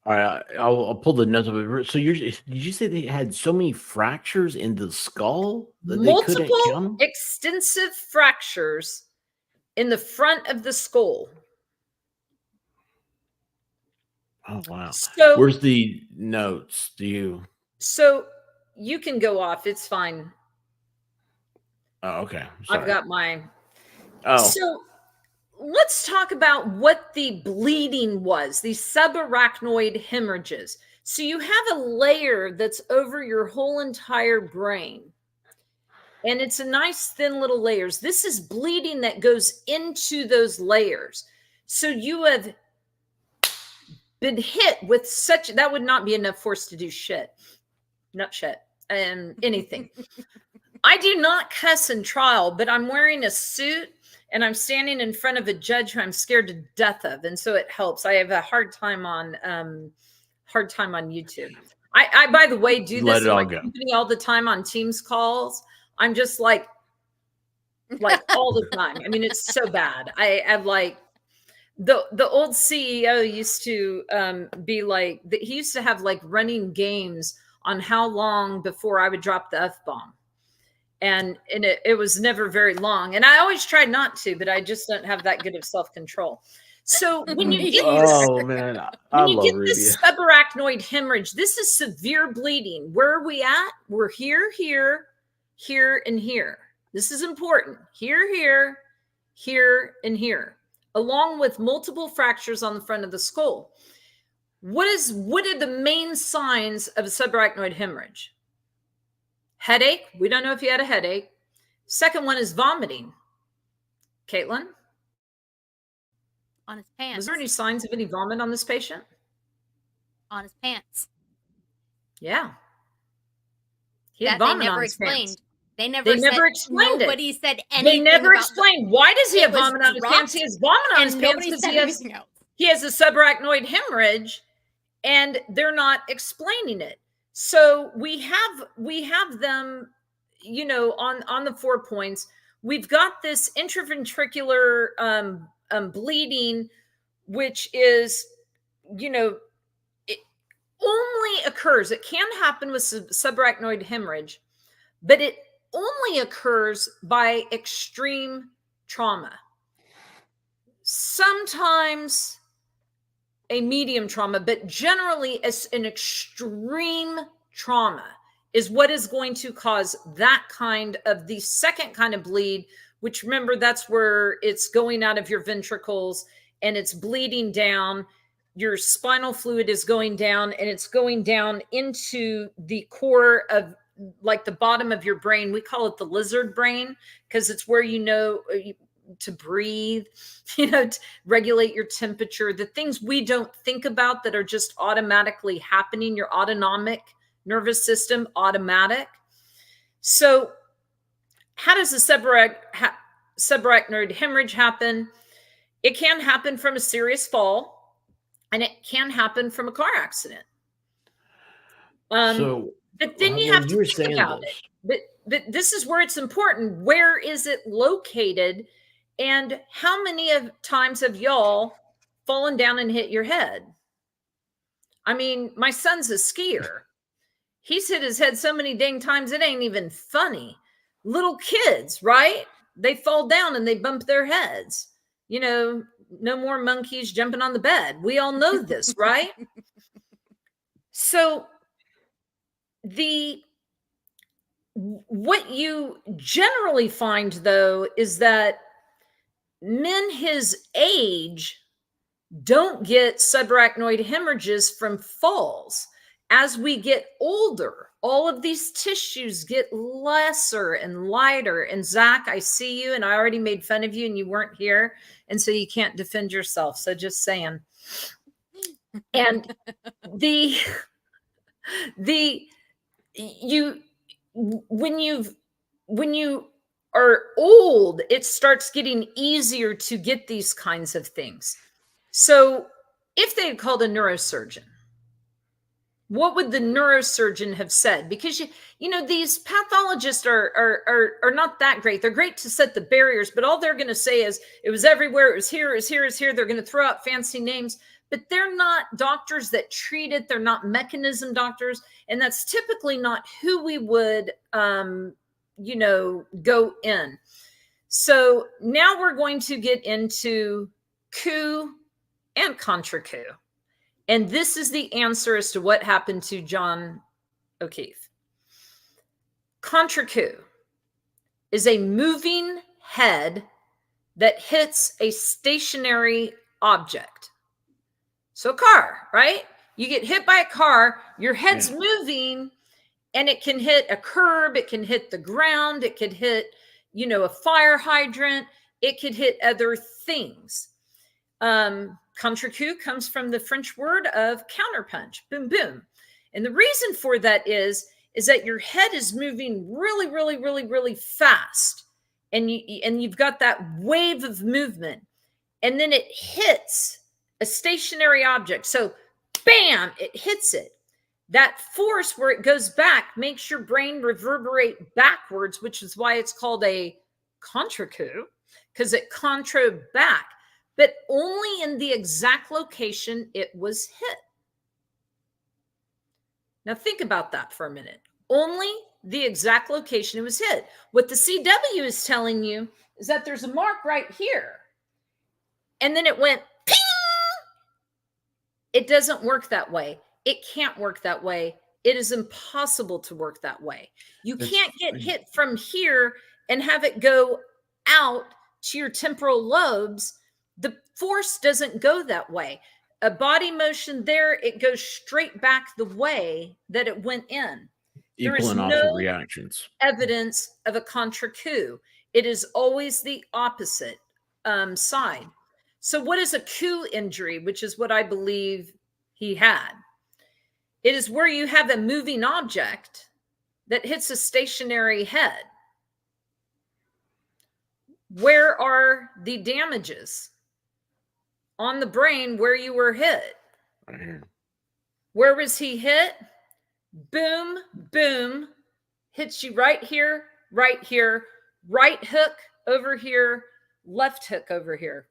All right, I'll pull the notes up. So did you say they had so many fractures in the skull that multiple they couldn't count them? Extensive fractures in the front of the skull. Oh wow! So where's the notes? So you can go off. It's fine. Oh, okay. Sorry. I've got my. Oh. So let's talk about what the bleeding was, these subarachnoid hemorrhages. So you have a layer that's over your whole entire brain. And it's a nice thin little layers. This is bleeding that goes into those layers. So you have been hit with such, that would not be enough force to do shit. Not shit. Anything. I do not cuss in trial, but I'm wearing a suit and I'm standing in front of a judge who I'm scared to death of. And so it helps. I have a hard time on YouTube. I by the way, do this in my company all the time on Teams calls. I'm just like all the time. I mean, it's so bad. I'm like, the old CEO used to be like, he used to have like running games on how long before I would drop the F-bomb. And it was never very long. And I always tried not to, but I just don't have that good of self-control. So when you get this subarachnoid hemorrhage, this is severe bleeding. Where are we at? We're here, here, here, and here. This is important. Here, here, here, and here, along with multiple fractures on the front of the skull. What are the main signs of a subarachnoid hemorrhage? Headache. We don't know if you had a headache. Second one is vomiting. Caitlin? On his pants. Was there any signs of any vomit on this patient? On his pants. Yeah. He had vomit on his pants. They never explained it. Nobody said anything. They never explained. Why does he have vomit on his pants? He has vomit on his pants because he has a subarachnoid hemorrhage, and they're not explaining it. So we have them, you know, on the 4 points. We've got this intraventricular bleeding, which is, you know, it only occurs. It can happen with subarachnoid hemorrhage, but it only occurs by extreme trauma. Sometimes a medium trauma, but generally as an extreme trauma is what is going to cause that kind of the second kind of bleed, which remember, that's where it's going out of your ventricles and it's bleeding down. Your spinal fluid is going down and it's going down into the core of like the bottom of your brain. We call it the lizard brain because it's where you know to breathe, you know, to regulate your temperature, the things we don't think about that are just automatically happening, your autonomic nervous system, automatic. So how does the subarachnoid hemorrhage happen? It can happen from a serious fall, and it can happen from a car accident. But then you have to think about it. But this is where it's important. Where is it located? And how many times have y'all fallen down and hit your head? I mean, my son's a skier. He's hit his head so many dang times, it ain't even funny. Little kids, right? They fall down and they bump their heads. you know, no more monkeys jumping on the bed. We all know this, right? So what you generally find, though, is that men his age don't get subarachnoid hemorrhages from falls. As we get older, all of these tissues get lesser and lighter. And Zach, I see you, and I already made fun of you, and you weren't here, and so you can't defend yourself. So just saying. And when you are old, it starts getting easier to get these kinds of things. So if they had called a neurosurgeon, what would the neurosurgeon have said? Because you know these pathologists are not that great. They're great to set the barriers, but all they're going to say is it was everywhere, it was here, it was here, it was here. They're going to throw out fancy names, but they're not doctors that treat it. They're not mechanism doctors, and that's typically not who we would you know, go in. So now we're going to get into coup and contra-coup. And this is the answer as to what happened to John O'Keefe. Contra-coup is a moving head that hits a stationary object. So a car, right? You get hit by a car, your head's moving, and it can hit a curb, it can hit the ground, it could hit, you know, a fire hydrant, it could hit other things. Contra-coup comes from the French word of counterpunch, boom, boom. And the reason for that is that your head is moving really, really, really, really fast. And you've got that wave of movement. And then it hits a stationary object. So bam, it hits it. That force where it goes back makes your brain reverberate backwards, which is why it's called a contra-coup, because it contra back, but only in the exact location it was hit. Now think about that for a minute. Only the exact location it was hit. What the CW is telling you is that there's a mark right here. And then it went ping! It doesn't work that way. It can't work that way. It is impossible to work that way. You can't get hit from here and have it go out to your temporal lobes. The force doesn't go that way. A body motion there, it goes straight back the way that it went in. There is no reactions. Evidence of a contra-coup. It is always the opposite side. So what is a coup injury, which is what I believe he had? It is where you have a moving object that hits a stationary head. Where are the damages? On the brain where you were hit. Right here. Where was he hit? Boom, boom. Hits you right here, right here. Right hook over here, left hook over here.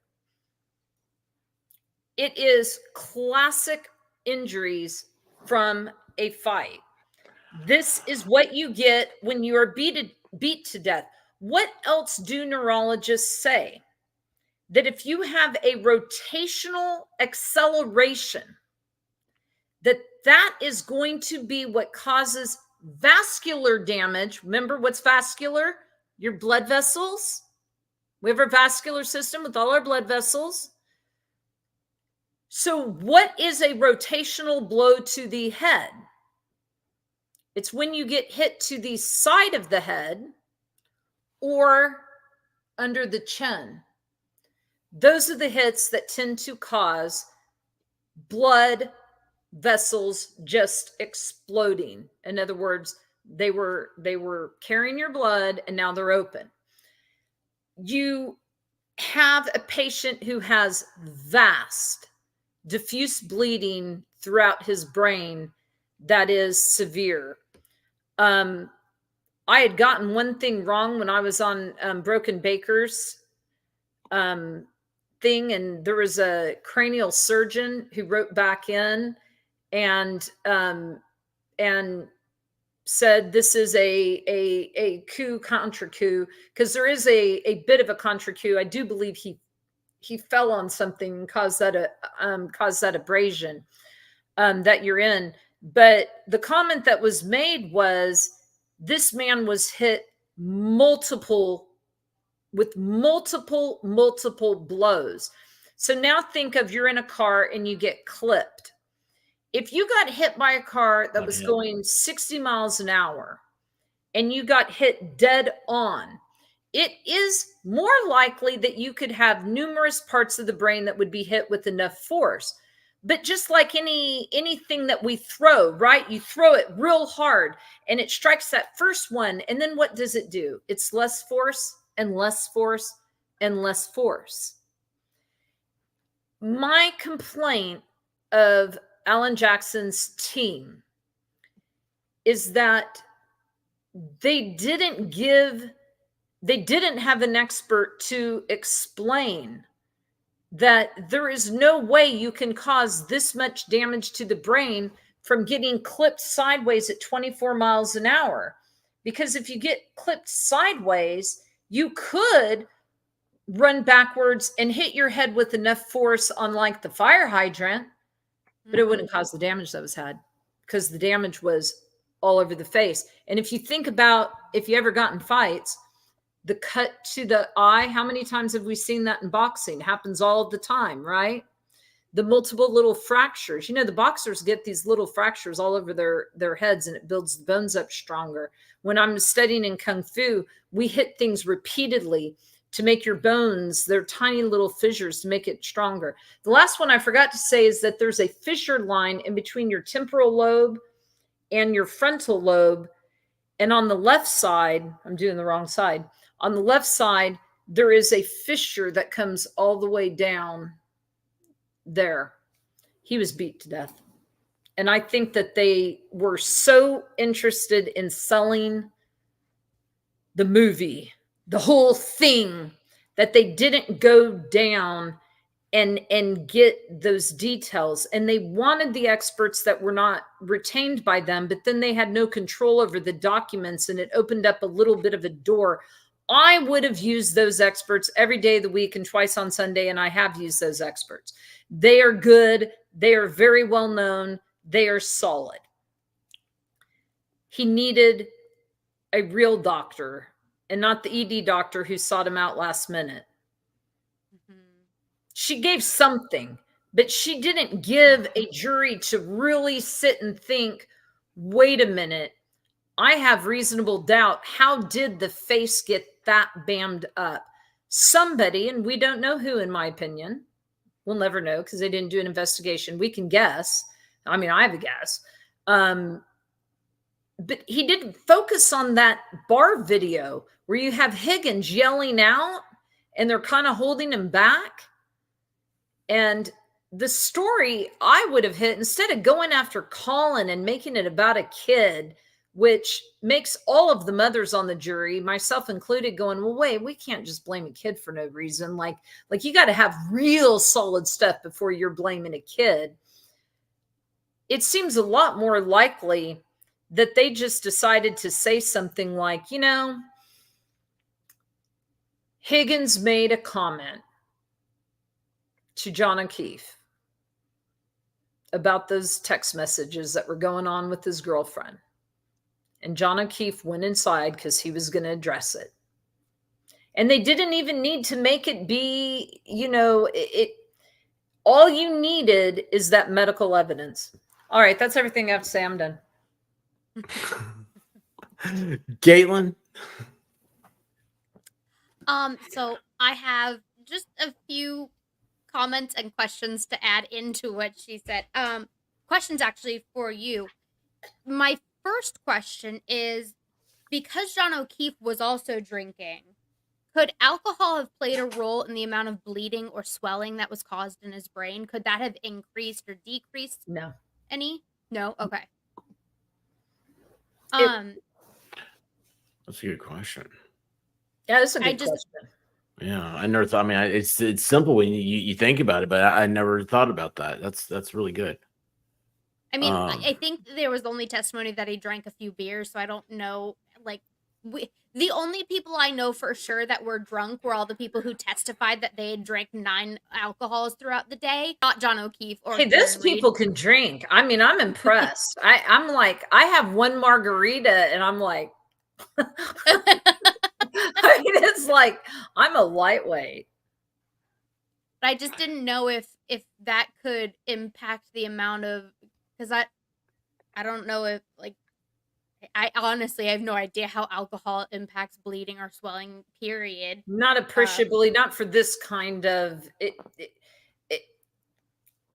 It is classic injuries from a fight. This is what you get when you are beat to death. What else do neurologists say? That if you have a rotational acceleration, that is going to be what causes vascular damage. Remember what's vascular? Your blood vessels. We have our vascular system with all our blood vessels. So what is a rotational blow to the head? It's when you get hit to the side of the head or under the chin. Those are the hits that tend to cause blood vessels just exploding. In other words, they were carrying your blood and now they're open. You have a patient who has vast diffuse bleeding throughout his brain that is severe. I had gotten one thing wrong when I was on Broken Baker's thing, and there was a cranial surgeon who wrote back in and said this is a coup contra coup, because there is a bit of a contra coup. I do believe he fell on something and caused that abrasion that you're in. But the comment that was made was, this man was hit multiple blows. So now think of, you're in a car and you get clipped. If you got hit by a car that was going 60 miles an hour and you got hit dead on, it is more likely that you could have numerous parts of the brain that would be hit with enough force. But just like anything that we throw, right? You throw it real hard and it strikes that first one. And then what does it do? It's less force and less force and less force. My complaint of Alan Jackson's team is that they didn't have an expert to explain that there is no way you can cause this much damage to the brain from getting clipped sideways at 24 miles an hour. Because if you get clipped sideways, you could run backwards and hit your head with enough force on like the fire hydrant, but it wouldn't cause the damage that was had, because the damage was all over the face. And if you think about, if you ever got in fights, the cut to the eye, how many times have we seen that in boxing? It happens all the time, right? The multiple little fractures. You know, the boxers get these little fractures all over their heads, and it builds the bones up stronger. When I'm studying in Kung Fu, we hit things repeatedly to make your bones, they're tiny little fissures to make it stronger. The last one I forgot to say is that there's a fissure line in between your temporal lobe and your frontal lobe. And on the left side, I'm doing the wrong side. On the left side, there is a fissure that comes all the way down there. He was beat to death. And I think that they were so interested in selling the movie, the whole thing, that they didn't go down and get those details. And they wanted the experts that were not retained by them, but then they had no control over the documents, and it opened up a little bit of a door. I would have used those experts every day of the week and twice on Sunday, and I have used those experts. They are good. They are very well known. They are solid. He needed a real doctor and not the ED doctor who sought him out last minute. She gave something, but she didn't give a jury to really sit and think, wait a minute, I have reasonable doubt. How did the face get that bammed up? Somebody, and we don't know who, in my opinion. We'll never know because they didn't do an investigation. We can guess. I mean, I have a guess. But he didn't focus on that bar video where you have Higgins yelling out and they're kind of holding him back. And the story I would have hit, instead of going after Colin and making it about a kid, which makes all of the mothers on the jury, myself included, going, well, wait, we can't just blame a kid for no reason. Like you got to have real solid stuff before you're blaming a kid. It seems a lot more likely that they just decided to say something like, you know, Higgins made a comment to John O'Keefe about those text messages that were going on with his girlfriend. And John O'Keefe went inside because he was going to address it. And they didn't even need to make it be, you know, all you needed is that medical evidence. All right, that's everything I have to say. I'm done. Caitlin? So I have just a few comments and questions to add into what she said. Questions actually for you. My first question is, because John O'Keefe was also drinking, could alcohol have played a role in the amount of bleeding or swelling that was caused in his brain? Could that have increased or decreased? No. Any? No? Okay. That's a good question. Yeah, that's a good question. Yeah, I never thought. I mean, it's simple when you think about it, but I never thought about that. That's really good. I mean, I think there was only testimony that he drank a few beers, so I don't know. Like, the only people I know for sure that were drunk were all the people who testified that they had drank 9 alcohols throughout the day. Not John O'Keefe or Hey, those Karen Reed. people can drink. I mean, I'm impressed. I'm like, I have one margarita and I'm like, I mean, it's like I'm a lightweight. But I just didn't know if that could impact the amount of, because I don't know if, like, I honestly have no idea how alcohol impacts bleeding or swelling, period. Not appreciably, not for this kind of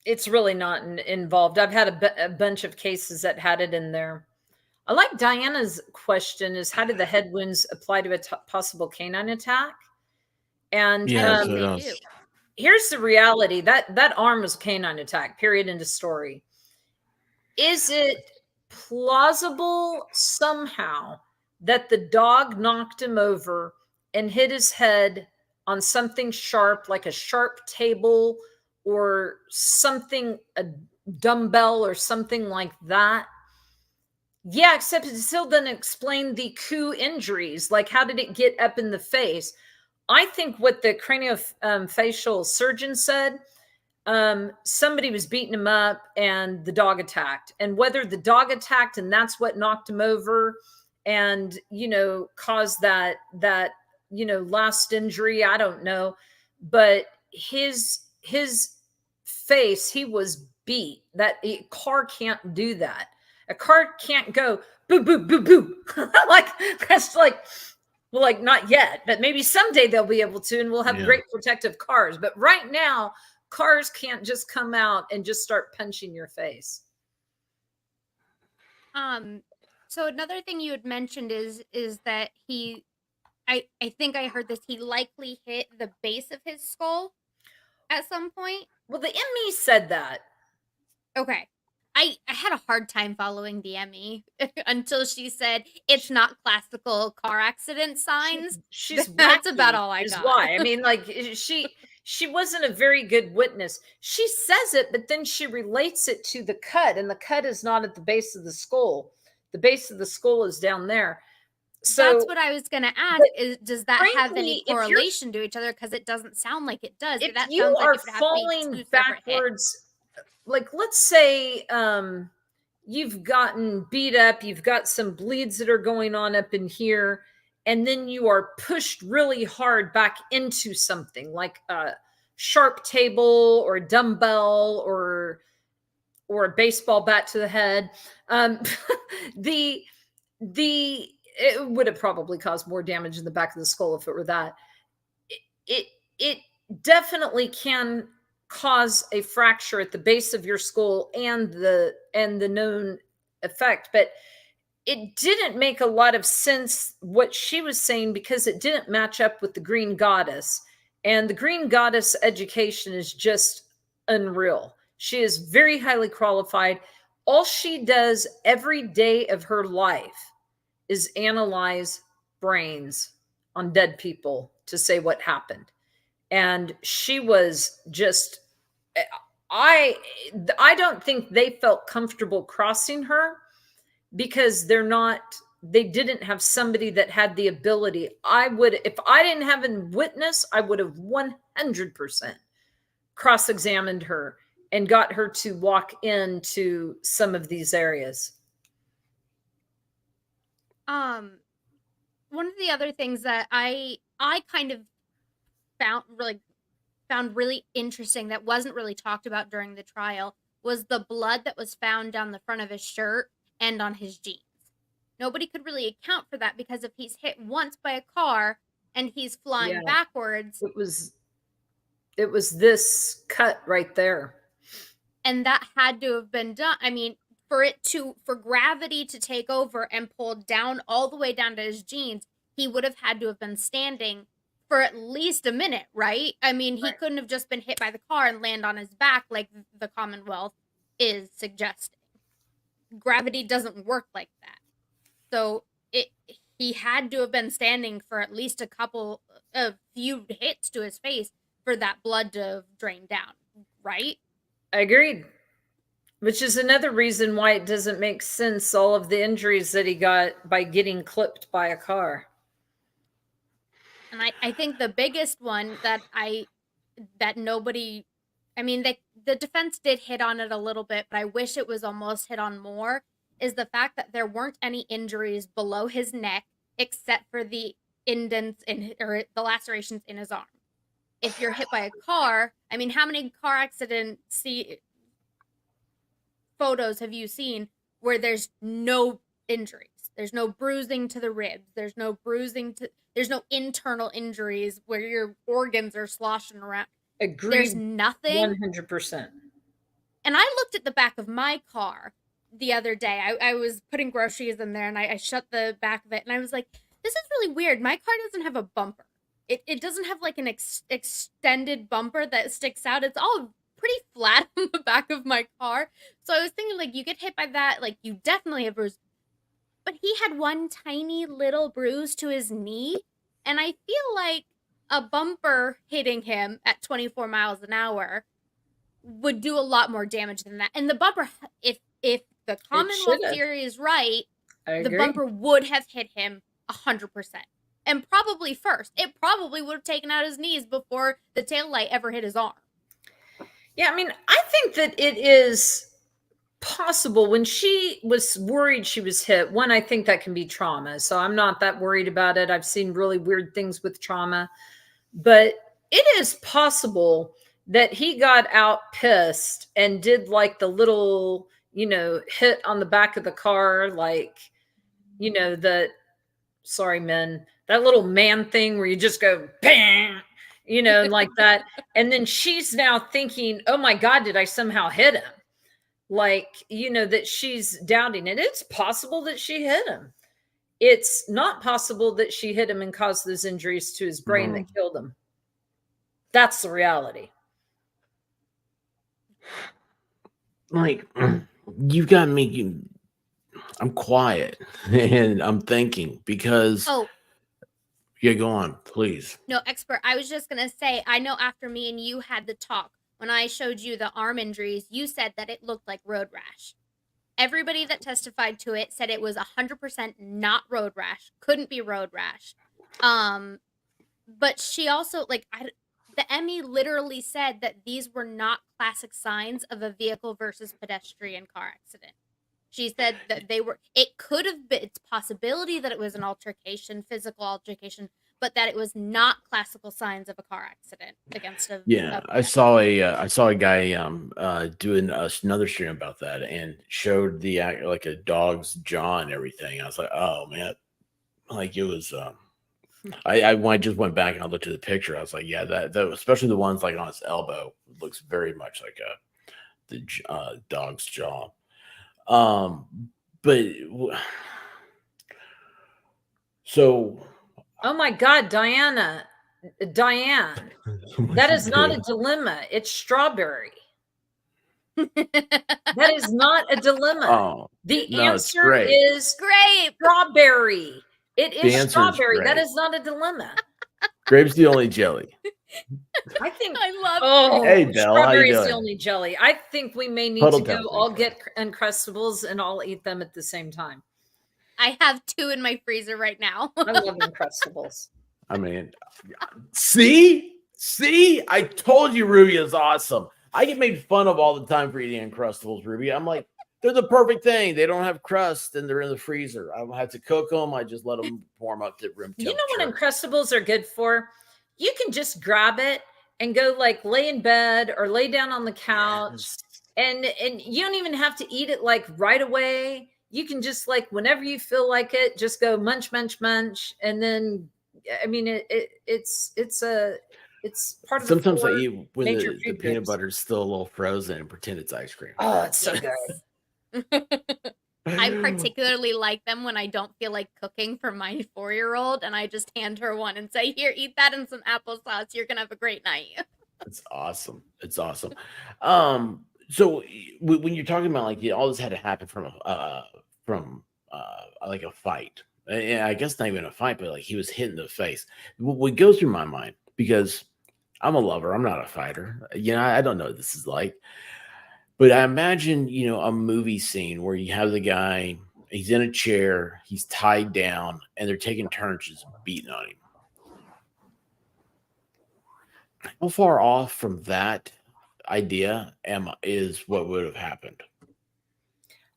it's really not involved. I've had a bunch of cases that had it in there. I like Diana's question is how did the head wounds apply to a possible canine attack? And here's the reality that arm was a canine attack, period, end of story. Is it plausible somehow that the dog knocked him over and hit his head on something sharp, like a sharp table or something, a dumbbell or something like that? Yeah, except it still doesn't explain the coup injuries. Like, how did it get up in the face? I think what the craniofacial surgeon said, somebody was beating him up and the dog attacked. And whether the dog attacked and that's what knocked him over and, caused that, last injury, I don't know. But his face, he was beat. That a car can't do that. A car can't go boo, boo, boo, boo. That's like, well, like not yet, but maybe someday they'll be able to, and we'll have great protective cars. But right now, cars can't just come out and just start punching your face. So another thing you had mentioned is that I think I heard this, he likely hit the base of his skull at some point. Well, the ME said that. Okay. I had a hard time following the ME until she said it's not classical car accident signs. That's about all I got. Why? I mean, like she wasn't a very good witness. She says it, but then she relates it to the cut, and the cut is not at the base of the skull. The base of the skull is down there. So that's what I was going to ask. Does that have any correlation to each other? Because it doesn't sound like it does. If that you sounds are like it would have falling to be backwards, like let's say you've gotten beat up, you've got some bleeds that are going on up in here, and then you are pushed really hard back into something like a sharp table or a dumbbell or a baseball bat to the head. It would have probably caused more damage in the back of the skull if it were that. It definitely can cause a fracture at the base of your skull and the known effect, but it didn't make a lot of sense what she was saying because it didn't match up with the Green Goddess, and the Green Goddess education is just unreal. She is very highly qualified. All she does every day of her life is analyze brains on dead people to say what happened. And she was just, I don't think they felt comfortable crossing her because they didn't have somebody that had the ability. If I didn't have a witness, I would have 100% cross-examined her and got her to walk into some of these areas. One of the other things that I kind of found really interesting that wasn't really talked about during the trial was the blood that was found down the front of his shirt and on his jeans. Nobody could really account for that because if he's hit once by a car and he's flying backwards, it was this cut right there. And that had to have been done. I mean, for gravity to take over and pull down all the way down to his jeans, he would have had to have been standing for at least a minute, right? I mean, he couldn't have just been hit by the car and land on his back like the Commonwealth is suggesting. Gravity doesn't work like that. So he had to have been standing for at least a few hits to his face for that blood to drain down, right? Agreed. Which is another reason why it doesn't make sense, all of the injuries that he got by getting clipped by a car. And I think the biggest one that nobody, I mean, the defense did hit on it a little bit, but I wish it was almost hit on more, is the fact that there weren't any injuries below his neck except for the indents or the lacerations in his arm. If you're hit by a car, I mean, how many car accident photos have you seen where there's no injuries? There's no bruising to the ribs. There's no internal injuries where your organs are sloshing around. Agreed. There's nothing. 100%. And I looked at the back of my car the other day. I was putting groceries in there, and I shut the back of it, and I was like, this is really weird. My car doesn't have a bumper. It doesn't have like an extended bumper that sticks out. It's all pretty flat on the back of my car. So I was thinking, like, you get hit by that, like, you definitely have bruise. But he had one tiny little bruise to his knee, and I feel like a bumper hitting him at 24 miles an hour would do a lot more damage than that. And the bumper, if the Commonwealth theory is right, the bumper would have hit him 100%. And probably first. It probably would have taken out his knees before the taillight ever hit his arm. Yeah, I mean, I think that it is possible. When she was worried she was hit, one, I think that can be trauma. So I'm not that worried about it. I've seen really weird things with trauma. But it is possible that he got out pissed and did like the little, hit on the back of the car, like, sorry, men, that little man thing where you just go, bang, like that. And then she's now thinking, oh my God, did I somehow hit him? Like, that she's doubting it. It's possible that she hit him. It's not possible that she hit him and caused those injuries to his brain that killed him. That's the reality. Like, you've got me. I'm quiet and I'm thinking because. Oh. Yeah, go on, please. No, expert. I was just going to say, I know after me and you had the talk, when I showed you the arm injuries, you said that it looked like road rash. Everybody that testified to it said it was 100% not road rash. Couldn't be road rash. But she also, the Emmy literally said that these were not classic signs of a vehicle versus pedestrian car accident. She said that it could have been, it's possibility that it was an altercation, physical altercation, but that it was not classical signs of a car accident against a. Yeah, I saw a guy doing another stream about that and showed the like a dog's jaw and everything. I was like, oh man, like it was. When I just went back and I looked at the picture, I was like, yeah, that especially the ones like on his elbow looks very much like the dog's jaw. But so. Oh my God, Diane, that is not a dilemma. It's strawberry. That is not a dilemma. Oh, the answer is grape. Strawberry. It is strawberry. That is not a dilemma. Grape's the only jelly. I think I love. Oh, hey, Belle, strawberry is the only jelly. I think we may need to go all get Uncrustables and all eat them at the same time. I have 2 in my freezer right now. I love Uncrustables. I mean, see, I told you Ruby is awesome. I get made fun of all the time for eating Uncrustables, Ruby. I'm like, they're the perfect thing. They don't have crust and they're in the freezer. I don't have to cook them. I just let them warm up to room temperature. You know what Uncrustables are good for? You can just grab it and go like lay in bed or lay down on the couch. Yes. And you don't even have to eat it like right away. You can just like whenever you feel like it, just go munch, munch, munch. And then, I mean, it's part of sometimes I eat when the peanut butter is still a little frozen and pretend it's ice cream. Oh, it's so good. I particularly like them when I don't feel like cooking for my 4-year-old and I just hand her one and say, here, eat that and some applesauce. You're going to have a great night. It's awesome. It's awesome. So when you're talking about like all this had to happen from like a fight, and I guess not even a fight, but like he was hit in the face. What goes through my mind, because I'm a lover, I'm not a fighter. I don't know what this is like. But I imagine, a movie scene where you have the guy, he's in a chair, he's tied down, and they're taking turns just beating on him. How far off from that idea is what would have happened?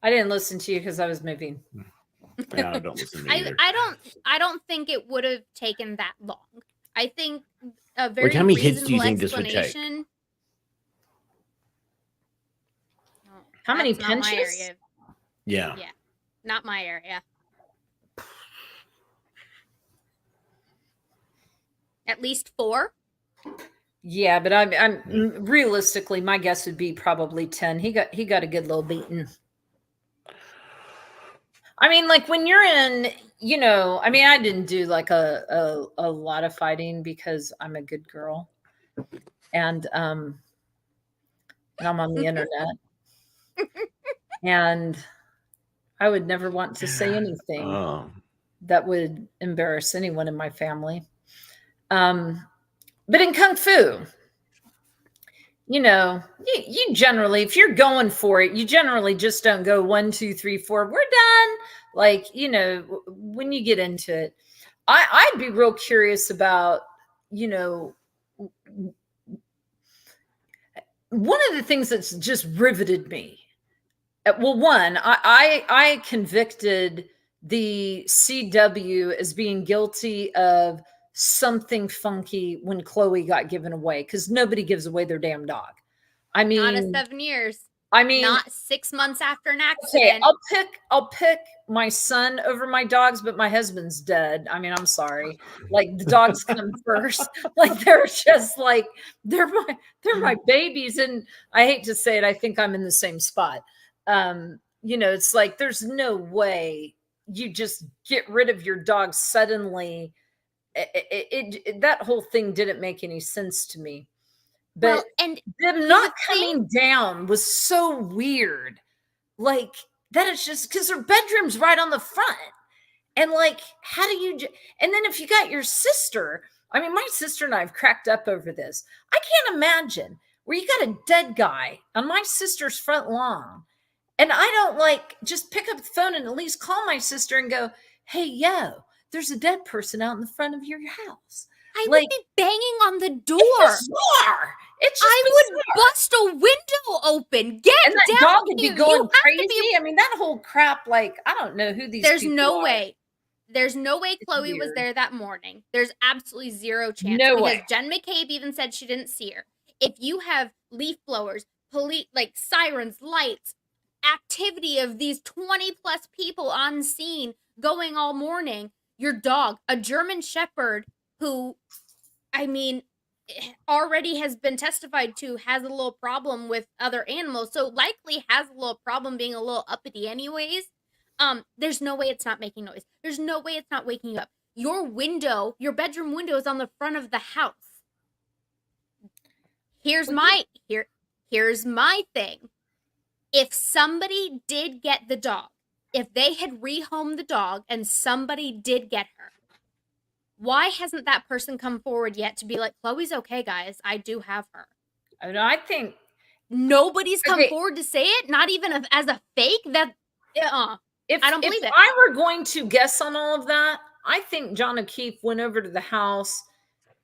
I didn't listen to you because I was moving. Yeah, I don't listen to me either. I don't think it would have taken that long. I think a very like, how many hits reasonable do you think this would take? explanation. How many That's not my pinches? area. Yeah. Yeah, not my area. At least 4. Yeah, but I'm realistically, my guess would be probably 10. He got a good little beating. I mean, like when you're in, I mean, I didn't do like a lot of fighting because I'm a good girl, and I'm on the internet, and I would never want to say anything that would embarrass anyone in my family. But in Kung Fu, you generally, if you're going for it, you generally just don't go 1, 2, 3, 4. We're done. Like, when you get into it, I'd be real curious about, one of the things that's just riveted me. Well, one, I convicted the CW as being guilty of something funky when Chloe got given away, because nobody gives away their damn dog. I mean, not at 7 years. I mean, not 6 months after an accident. Okay, I'll pick my son over my dogs, but my husband's dead. I mean, I'm sorry. Like, the dogs come first. Like, they're just like they're my babies, and I hate to say it, I think I'm in the same spot. It's like there's no way you just get rid of your dog suddenly. That whole thing didn't make any sense to me. But and them not coming down was so weird. Like, that is just because their bedroom's right on the front. And like, how do you, and then if you got your sister, I mean, my sister and I have cracked up over this. I can't imagine where you got a dead guy on my sister's front lawn. And I don't like just pick up the phone and at least call my sister and go, hey, yo, there's a dead person out in the front of your house. I would be banging on the door. It's bizarre. I would bust a window open. Get and that down dog would here. be going crazy. I mean, that whole crap. Like, I don't know who these. There's people no are. way. There's no way Chloe was there that morning. There's absolutely zero chance. No because way. Jen McCabe even said she didn't see her. If you have leaf blowers, police, like sirens, lights, activity of these 20 plus people on scene going all morning, your dog, a German Shepherd who, I mean, already has been testified to has a little problem with other animals, so likely has a little problem being a little uppity anyways. There's no way it's not making noise. There's no way it's not waking up. Your window, your bedroom window is on the front of the house. Here's my thing. If somebody did get the dog, if they had rehomed the dog and somebody did get her, why hasn't that person come forward yet to be like, Chloe's okay, guys. I do have her. I mean, I think nobody's come forward to say it, not even as a fake. That if I don't believe it. If I were going to guess on all of that, I think John O'Keefe went over to the house.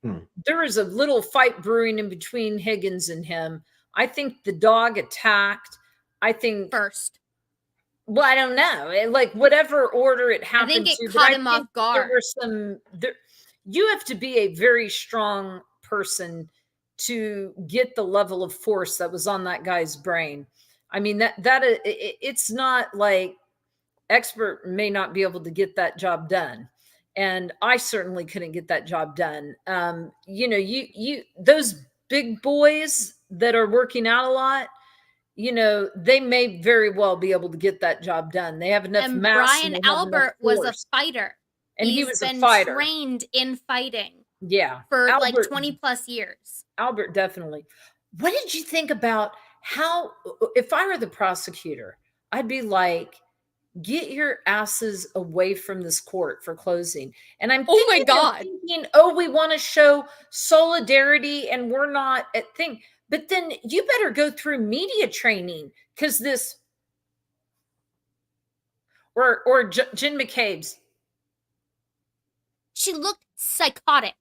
There was a little fight brewing in between Higgins and him. I think the dog attacked. I think first. Well, I don't know. Like, whatever order it happened I think it caught him off guard. You have to be a very strong person to get the level of force that was on that guy's brain. I mean, it's not like expert may not be able to get that job done. And I certainly couldn't get that job done. Those big boys that are working out a lot, they may very well be able to get that job done. They have enough and mass. Brian Albert was a fighter. And he was a fighter. Trained in fighting. Yeah. For Albert, like 20 plus years. Albert, definitely. What did you think about how, if I were the prosecutor, I'd be like, get your asses away from this court for closing. And I'm thinking, we want to show solidarity and we're not at thing. But then you better go through media training, because this, or Jen McCabe's. She looked psychotic.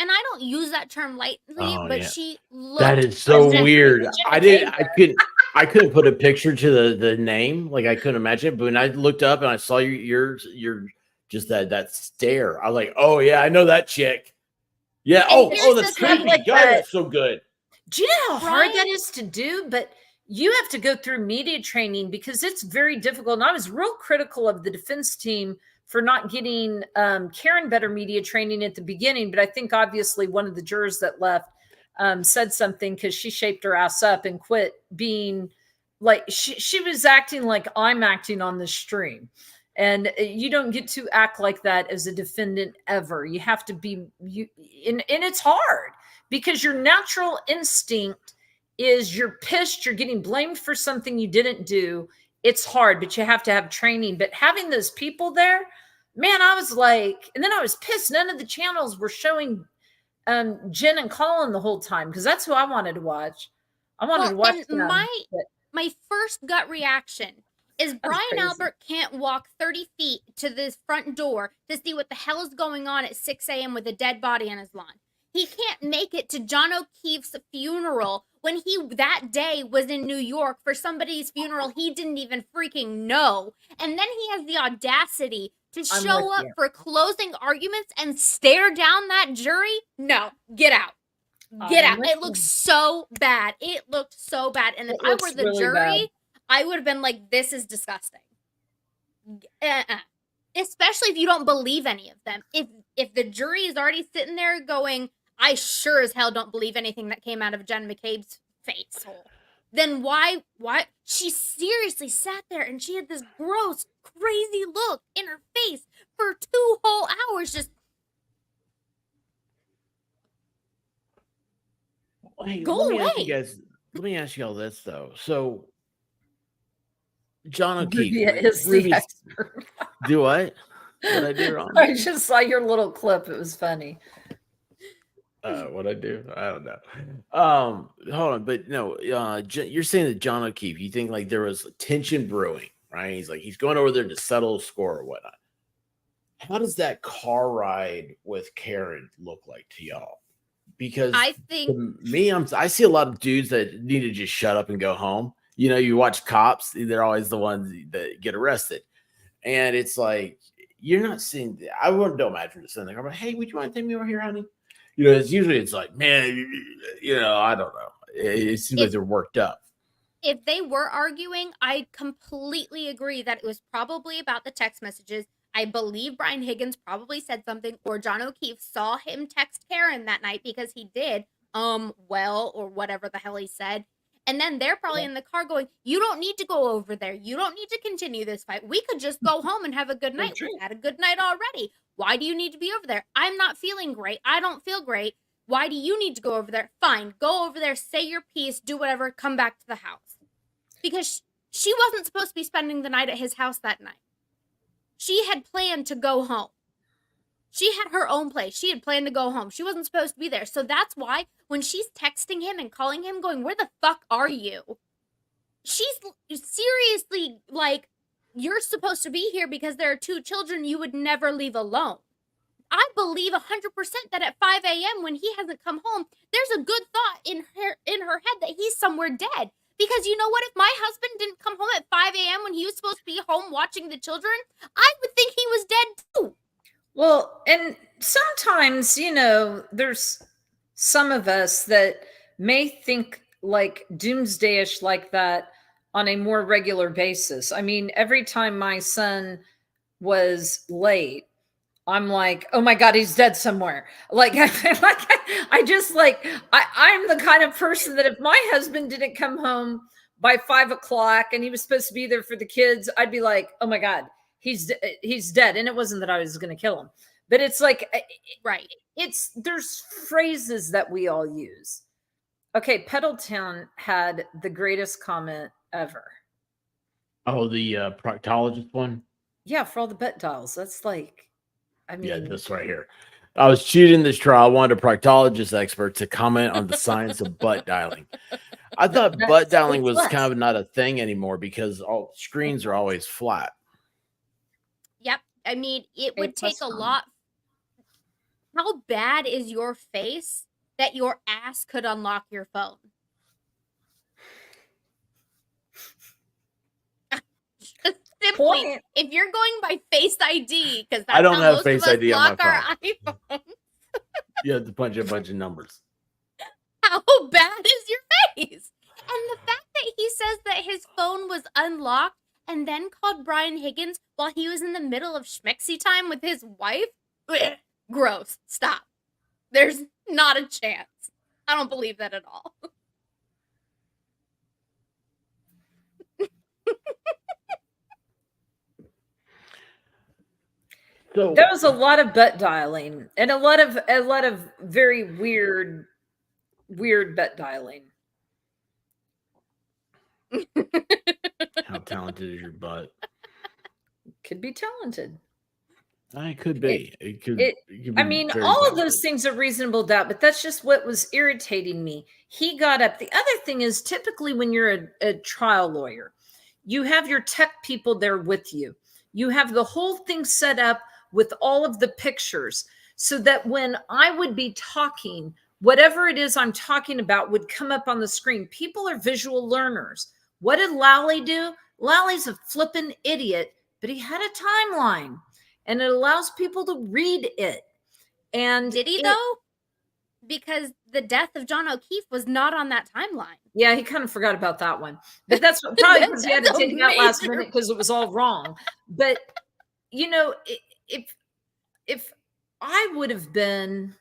And I don't use that term lightly, but she looked. That is so weird. I couldn't put a picture to the name. Like, I couldn't imagine it. But when I looked up and I saw your just that stare, I was like, oh yeah, I know that chick. Yeah. Oh, that's creepy. God, that's so good. Do you know how hard that is to do? But you have to go through media training, because it's very difficult. And I was real critical of the defense team for not getting Karen better media training at the beginning. But I think obviously one of the jurors that left said something, because she shaped her ass up and quit being like, she was acting like I'm acting on the stream. And you don't get to act like that as a defendant ever. You have to be, and it's hard, because your natural instinct is you're pissed, you're getting blamed for something you didn't do. It's hard, but you have to have training. But having those people there, man, I was like, and then I was pissed. None of the channels were showing Jen and Colin the whole time, because that's who I wanted to watch. I wanted to watch them. My first gut reaction is Brian Albert can't walk 30 feet to the front door to see what the hell is going on at 6 a.m. with a dead body on his lawn. He can't make it to John O'Keefe's funeral when he that day was in New York for somebody's funeral he didn't even freaking know. And then he has the audacity to show up for closing arguments and stare down that jury. No, get out. Get out. It looks so bad. It looked so bad. And if I were the jury, I would have been like, this is disgusting. Especially if you don't believe any of them. If the jury is already sitting there going, I sure as hell don't believe anything that came out of Jen McCabe's face hole, then why she seriously sat there and she had this gross, crazy look in her face for 2 whole hours. Just go away. Let me ask you all this though. So John O'Keefe is the expert. Do what? What I do wrong? I just saw your little clip. It was funny. What I do? I don't know. Hold on, but no, you're saying that John O'Keefe, you think like there was tension brewing, right? He's going over there to settle a score or whatnot. How does that car ride with Karen look like to y'all? Because I think I see a lot of dudes that need to just shut up and go home. You know, you watch Cops, they're always the ones that get arrested. And it's like, you're not seeing, I don't imagine just sitting there, but hey, would you mind taking me over here, honey? You know, it's like, man, you know, I don't know. It seems like they're worked up. If they were arguing, I completely agree that it was probably about the text messages. I believe Brian Higgins probably said something, or John O'Keefe saw him text Karen that night, because he did, well, or whatever the hell he said. And then they're probably in the car going, you don't need to go over there. You don't need to continue this fight. We could just go home and have a good night. We've had a good night already. Why do you need to be over there? I'm not feeling great. I don't feel great. Why do you need to go over there? Fine. Go over there, say your piece, do whatever, come back to the house. Because she wasn't supposed to be spending the night at his house that night. She had planned to go home. She had her own place. She had planned to go home. She wasn't supposed to be there. So that's why when she's texting him and calling him going, where the fuck are you? She's seriously like, you're supposed to be here because there are 2 children you would never leave alone. I believe 100% that at 5 a.m. when he hasn't come home, there's a good thought in her head that he's somewhere dead. Because you know what? If my husband didn't come home at 5 a.m. when he was supposed to be home watching the children, I would think he was dead too. Well, and sometimes, you know, there's some of us that may think like doomsday-ish like that on a more regular basis. I mean, every time my son was late, I'm like, oh my God, he's dead somewhere. Like, I'm the kind of person that if my husband didn't come home by 5 o'clock and he was supposed to be there for the kids, I'd be like, oh my God, he's dead. And it wasn't that I was going to kill him, but it's like, right. There's phrases that we all use. Okay. Pedaltown had the greatest comment ever. Oh, the proctologist one. Yeah. For all the bet dials. That's like, I mean, yeah, this right here. I was cheating this trial. I wanted a proctologist expert to comment on the science of butt dialing. I thought butt dialing was kind of not a thing anymore because all screens are always flat. Yep. I mean, it would take a lot. How bad is your face that your ass could unlock your phone? Just simply, if you're going by Face ID, because that's how most of us lock our iPhones. You have to punch a bunch of numbers. How bad is your face? And the fact that he says that his phone was unlocked and then called Brian Higgins while he was in the middle of schmexy time with his wife? Ugh, gross. Stop. There's not a chance. I don't believe that at all. So there was a lot of butt dialing and a lot of very weird butt dialing. How talented is your butt? Could be talented. It could be. It could be. I mean, all talented. of those things are reasonable doubt, but that's just what was irritating me. He got up. The other thing is, typically when you're a trial lawyer, you have your tech people there with you. You have the whole thing set up with all of the pictures so that when I would be talking, whatever it is I'm talking about would come up on the screen. People are visual learners. What did Lally do? Lally's a flippin' idiot, but he had a timeline and it allows people to read it. And did he though? Because the death of John O'Keefe was not on that timeline. Yeah, he kind of forgot about that one. But that's probably because he had to take it out last minute because it was all wrong. But you know, if I would have been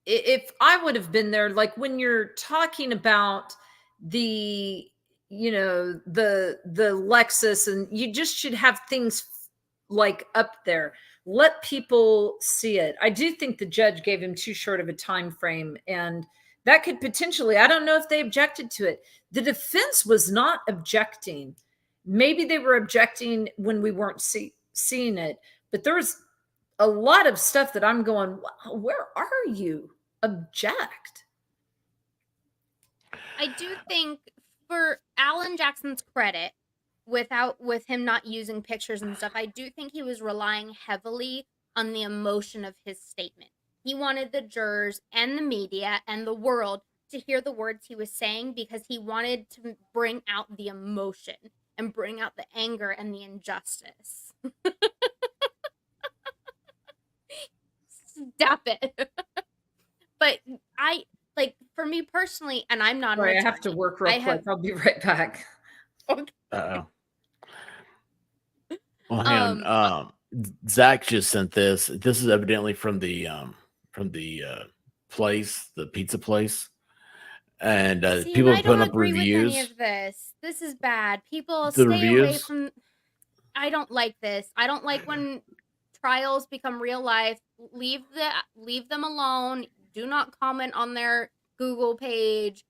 there, like when you're talking about the Lexus, and you just should have things like up there. Let people see it. I do think the judge gave him too short of a time frame, and that could potentially, I don't know if they objected to it. The defense was not objecting. Maybe they were objecting when we weren't seeing it, but there was a lot of stuff that I'm going, wow, where are you? Object. I do think, for Alan Jackson's credit, with him not using pictures and stuff, I do think he was relying heavily on the emotion of his statement. He wanted the jurors and the media and the world to hear the words he was saying because he wanted to bring out the emotion and bring out the anger and the injustice. Stop it. But for me personally, and I'm not. Sorry, I have to work real quick. I'll be right back. Okay. Uh-oh. Well, hang on. Zach just sent this. This is evidently from the place, the pizza place, and people are putting up reviews. With any of this is bad. People stay away from. I don't like this. I don't like when trials become real life. Leave them alone. Do not comment on their Google page.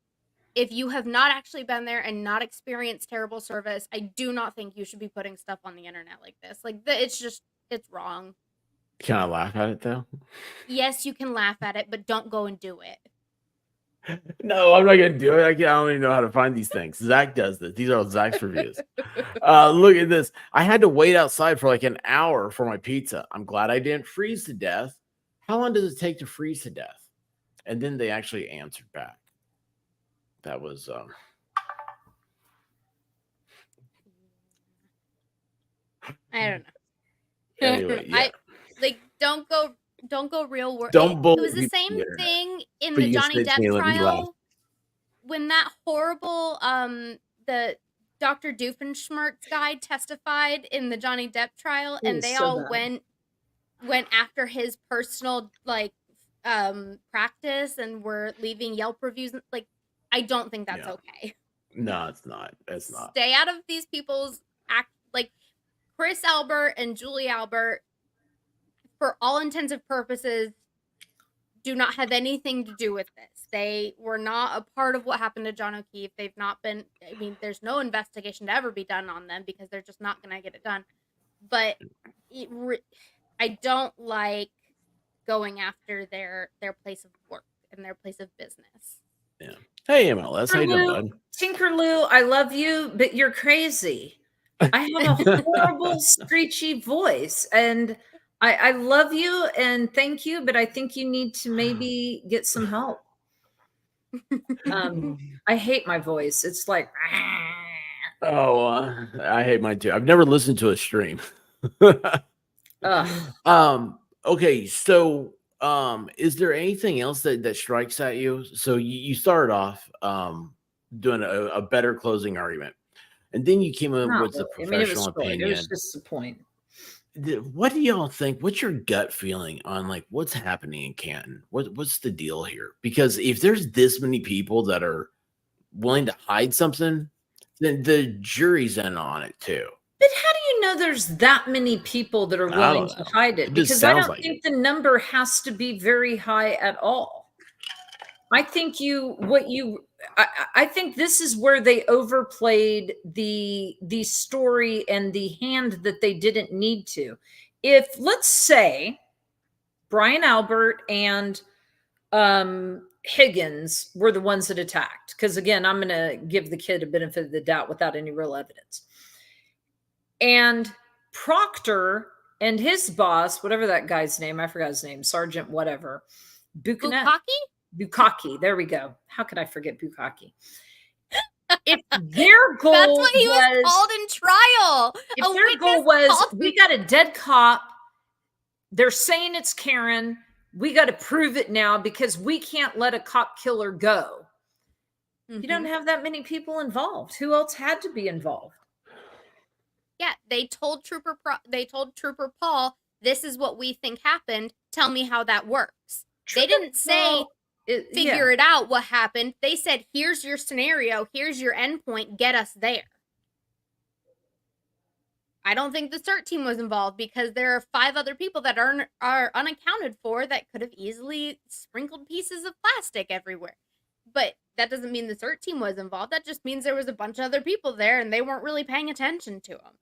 If you have not actually been there and not experienced terrible service, I do not think you should be putting stuff on the internet like this. It's wrong. Can I laugh at it though? Yes, you can laugh at it, but don't go and do it. No, I'm not gonna do it. I don't even know how to find these things. Zach does this. These are all Zach's reviews. Look at this. I had to wait outside for like an hour for my pizza. I'm glad I didn't freeze to death. How long does it take to freeze to death? And then they actually answered back. That was I don't know. Anyway, yeah. Don't go real world. Don't it was the same thing in the Johnny Depp trial when that horrible the Dr. Doofenshmirtz guy testified in the Johnny Depp trial, and they all went after his personal practice and were leaving Yelp reviews. I don't think that's okay. No, it's not. It's not. Stay out of these people's Chris Albert and Julie Albert, for all intents and purposes, do not have anything to do with this. They were not a part of what happened to John O'Keefe. They've not been, there's no investigation to ever be done on them because they're just not going to get it done. But I don't like going after their place of work and their place of business. Yeah. Hey, MLS, how you doing, bud? Tinkerloo, I love you, but you're crazy. I have a horrible screechy voice, and I love you and thank you, but I think you need to maybe get some help. I hate my voice. It's like, oh, I hate mine too. I've never listened to a stream. Okay, so is there anything else that strikes at you? So you started off doing a better closing argument, and then you came in with the professional opinion. It was just the point. What do y'all think? What's your gut feeling on like what's happening in Canton? What's the deal here? Because if there's this many people that are willing to hide something, then the jury's in on it too. But how do you know there's that many people that are willing to hide it? Because I don't think the number has to be very high at all. I think I think this is where they overplayed the story and the hand that they didn't need to. If, let's say, Brian Albert and Higgins were the ones that attacked, because again, I'm going to give the kid a benefit of the doubt without any real evidence. And Proctor and his boss, whatever that guy's name, I forgot his name, Sergeant whatever, Bukaki. There we go. How could I forget Bukaki? If their goal that's what he was called in trial. If their goal was, we got a dead cop, they're saying it's Karen, we got to prove it now because we can't let a cop killer go. You don't have that many people involved. Who else had to be involved? Yeah, they told Trooper Paul, this is what we think happened. Tell me how that works. They didn't say figure it out what happened. They said, here's your scenario, here's your endpoint, get us there. I don't think the CERT team was involved because there are 5 other people that are unaccounted for that could have easily sprinkled pieces of plastic everywhere. But that doesn't mean the CERT team was involved. That just means there was a bunch of other people there and they weren't really paying attention to them.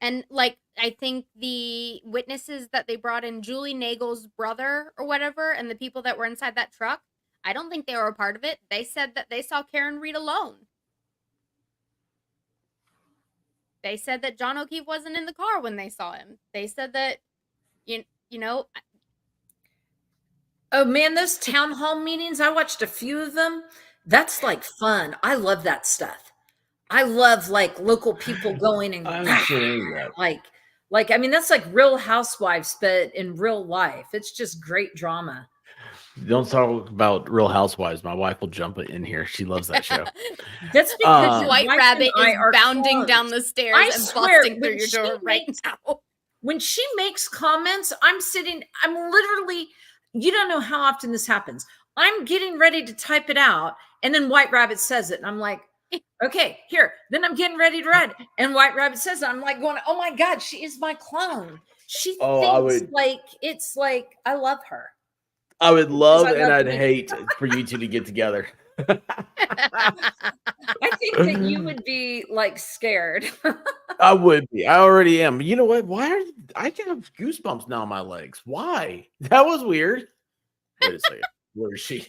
And like, I think the witnesses that they brought in, Julie Nagel's brother or whatever, and the people that were inside that truck, I don't think they were a part of it. They said that they saw Karen Reed alone. They said that John O'Keefe wasn't in the car when they saw him. They said that, you know. Oh man, those town hall meetings, I watched a few of them. That's like fun. I love that stuff. I love like local people going and like, I mean, that's like Real Housewives, but in real life. It's just great drama. Don't talk about Real Housewives. My wife will jump in here. She loves that show. That's because White Rabbit is bounding down the stairs and busting through your door right now. When she makes comments, I'm literally, you don't know how often this happens. I'm getting ready to type it out, and then White Rabbit says it, and I'm like, okay, here. Then I'm getting ready to read, and White Rabbit says it. I'm like going, oh my God, she is my clone. She thinks like it's like I love her. I would love and I'd hate for you two to get together. I think that you would be like scared. I would be. I already am. You know what? I have goosebumps now on my legs? Why? That was weird. Wait a second. Where is she?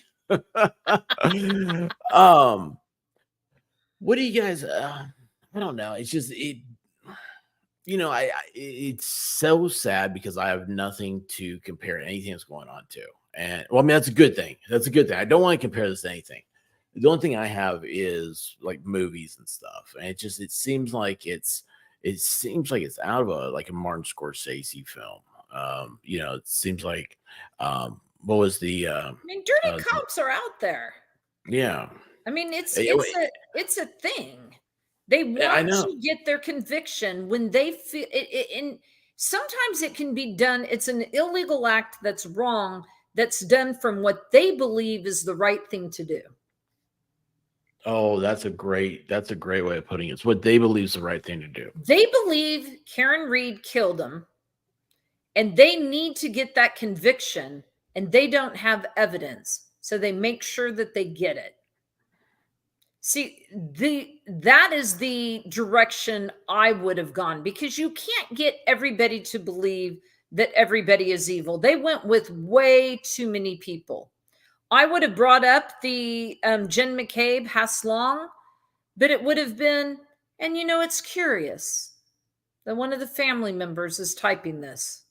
What do you guys? I don't know. It's just it's so sad because I have nothing to compare anything that's going on to. And well, I mean, that's a good thing. That's a good thing. I don't want to compare this to anything. The only thing I have is like movies and stuff. And it seems like it's out of a Martin Scorsese film. It seems like what was the I mean, dirty cops are out there. Yeah. I mean, it's a thing. They want to get their conviction when they feel it, and sometimes it can be done. It's an illegal act that's wrong, that's done from what they believe is the right thing to do. Oh, that's a great way of putting it. It's what they believe is the right thing to do. They believe Karen Reed killed him, and they need to get that conviction, and they don't have evidence. So they make sure that they get it. See, that is the direction I would have gone, because you can't get everybody to believe that everybody is evil. They went with way too many people. I would have brought up the Jen McCabe, Haslong, but it would have been, and it's curious that one of the family members is typing this.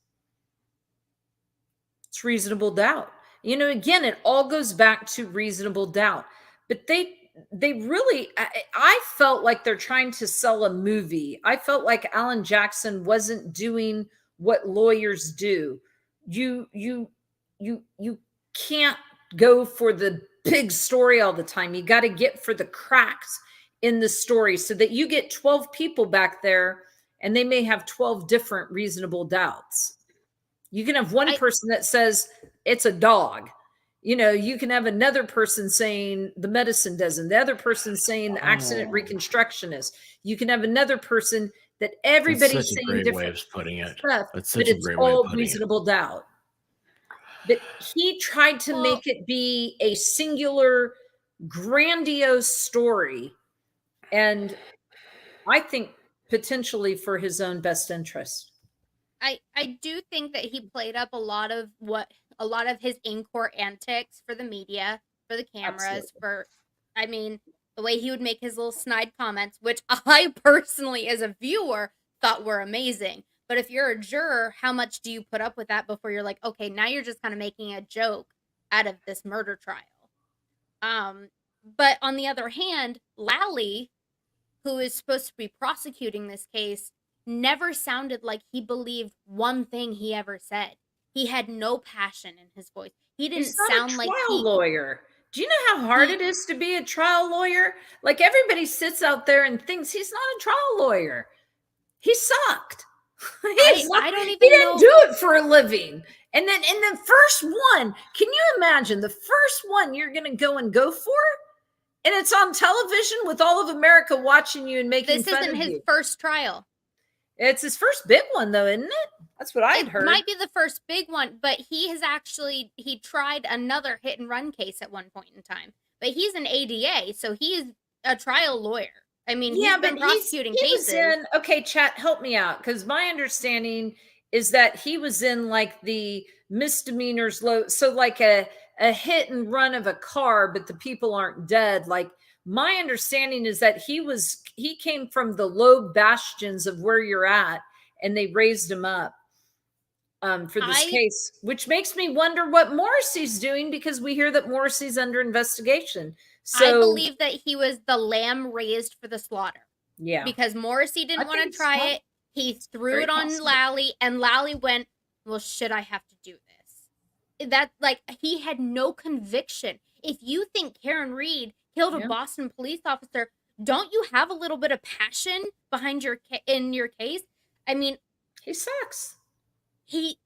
It's reasonable doubt. Again, it all goes back to reasonable doubt. But they really, I felt like they're trying to sell a movie. I felt like Alan Jackson wasn't doing what lawyers do. You can't go for the big story all the time. You got to get for the cracks in the story, so that you get 12 people back there and they may have 12 different reasonable doubts. You can have one person that says it's a dog. You can have another person saying the medicine doesn't, the other person saying the accident reconstructionist. You can have another person that everybody's saying different stuff, but it's all reasonable doubt. But he tried to make it be a singular, grandiose story. And I think potentially for his own best interest. I do think that he played up a lot of his in-court antics for the media, for the cameras, the way he would make his little snide comments, which I personally, as a viewer, thought were amazing. But if you're a juror, how much do you put up with that before you're like, okay, now you're just kind of making a joke out of this murder trial? But on the other hand, Lally, who is supposed to be prosecuting this case, never sounded like he believed one thing he ever said. He had no passion in his voice. He didn't sound like a lawyer. Do you know how hard it is to be a trial lawyer? Like, everybody sits out there and thinks he's not a trial lawyer. He sucked. I don't even know. He didn't do it for a living. And then in the first one, can you imagine the first one you're going to go for? And it's on television with all of America watching you and making fun of you. This isn't his first trial. It's his first big one, though, isn't it? That's what I had heard. It might be the first big one, but he tried another hit and run case at one point in time. But he's an ADA, so he's a trial lawyer. I mean, he's been prosecuting cases. Okay, chat, help me out, because my understanding is that he was in like the misdemeanors low, so like a hit and run of a car, but the people aren't dead. Like, my understanding is that he came from the low bastions of where you're at, and they raised him up for this case, which makes me wonder what Morrissey's doing, because we hear that Morrissey's under investigation. So I believe that he was the lamb raised for the slaughter. Yeah. Because Morrissey didn't want to try it. He threw it on Lally, and Lally went, well, should I have to do this? That, like, he had no conviction. If you think Karen Reed killed a Boston police officer, don't you have a little bit of passion behind in your case? I mean, he sucks. He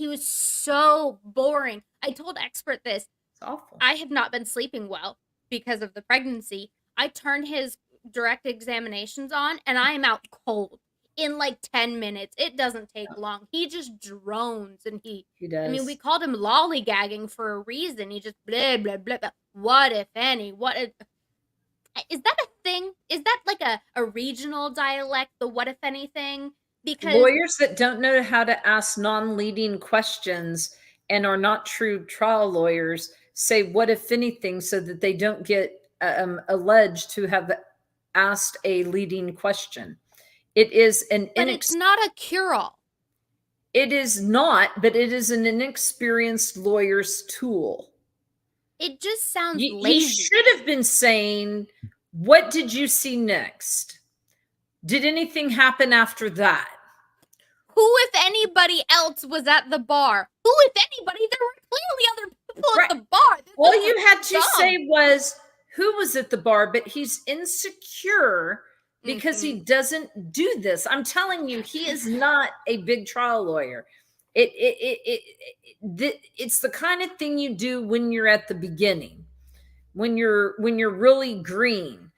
was so boring. I told Expert this. It's awful. I have not been sleeping well because of the pregnancy. I turned his direct examinations on, and I am out cold in like 10 minutes. It doesn't take long. He just drones, and he does. I mean, we called him lollygagging for a reason. He just blah, blah, blah, blah. What if any? Is that a thing? Is that like a regional dialect, the what if any thing? Because lawyers that don't know how to ask non-leading questions and are not true trial lawyers say what if anything, so that they don't get alleged to have asked a leading question. It is but it's not a cure-all. It is not, but it is an inexperienced lawyer's tool. It just sounds lazy. He should have been saying, what did you see next? Did anything happen after that? Who, if anybody else, was at the bar? Who, if anybody? There were clearly other people at the bar. All you had to say was who was at the bar, but he's insecure because he doesn't do this. I'm telling you, he is not a big trial lawyer. It's the kind of thing you do when you're at the beginning, when you're really green.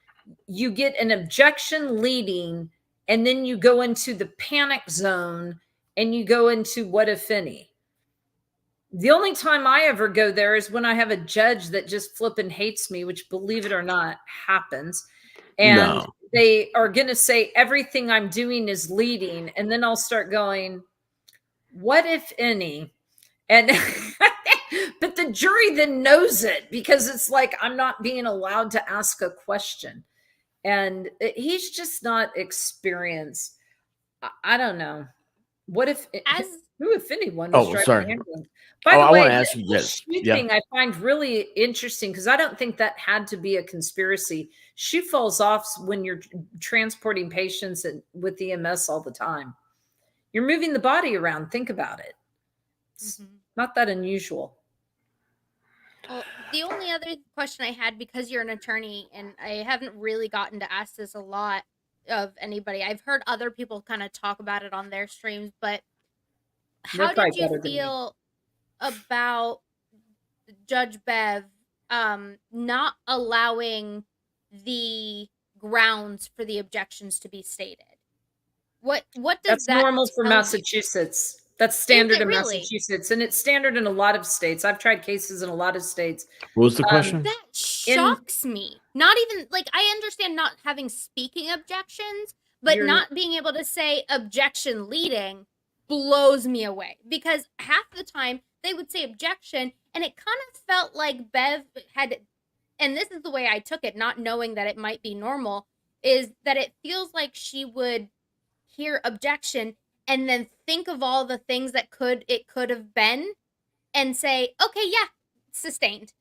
You get an objection leading, and then you go into the panic zone, and you go into what if any. The only time I ever go there is when I have a judge that just flipping hates me, which, believe it or not, happens. And they are going to say everything I'm doing is leading. And then I'll start going, what if any? And but the jury then knows it, because it's like I'm not being allowed to ask a question. And he's just not experienced. I don't know. What if who, if anyone, was driving the ambulance? By the way, the thing I find really interesting, because I don't think that had to be a conspiracy. Shoe falls off when you're transporting patients with EMS all the time. You're moving the body around. Think about it. It's not that unusual. Well, the only other question I had, because you're an attorney, and I haven't really gotten to ask this a lot of anybody. I've heard other people kind of talk about it on their streams, but how did you feel about Judge Bev not allowing the grounds for the objections to be stated? What does that normal for Massachusetts? That's standard in Massachusetts, and it's standard in a lot of states. I've tried cases in a lot of states. What was the question? That shocks me. Not even, like, I understand not having speaking objections, but not being able to say objection leading blows me away, because half the time they would say objection, and it kind of felt like Bev had, and this is the way I took it, not knowing that it might be normal, is that it feels like she would hear objection and then think of all the things that it could have been and say, okay, yeah, sustained.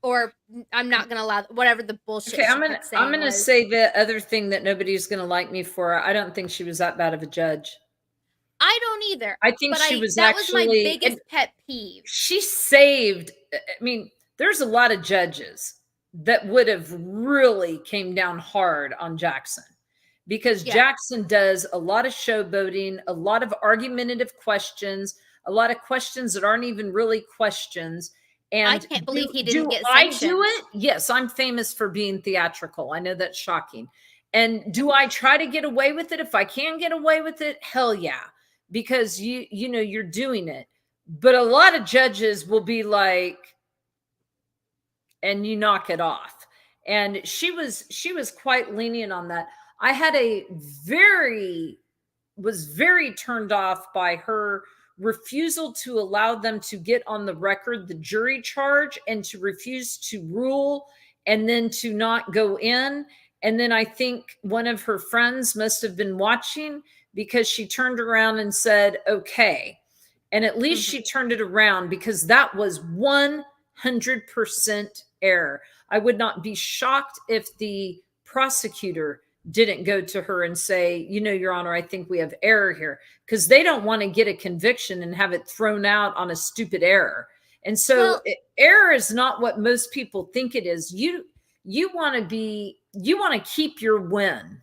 Or I'm not going to allow whatever the bullshit. Okay, I'm going to say the other thing that nobody's going to like me for. I don't think she was that bad of a judge. I don't either. I think she was that was my biggest pet peeve. She saved, I mean, there's a lot of judges that would have really came down hard on Jackson, because Jackson does a lot of showboating, a lot of argumentative questions, a lot of questions that aren't even really questions. And I can't believe he didn't get sanctioned. Do I do it? Yes, I'm famous for being theatrical. I know that's shocking. And do I try to get away with it? If I can get away with it, hell yeah, because you know you're doing it. But a lot of judges will be like, and you knock it off. And she was quite lenient on that. I had was very turned off by her refusal to allow them to get on the record the jury charge, and to refuse to rule, and then to not go in. And then I think one of her friends must have been watching, because she turned around and said, okay. And at least she turned it around, because that was 100% error. I would not be shocked if the prosecutor didn't go to her and say, you know, Your Honor, I think we have error here, because they don't want to get a conviction and have it thrown out on a stupid error. And so error is not what most people think it is. You want to keep your win,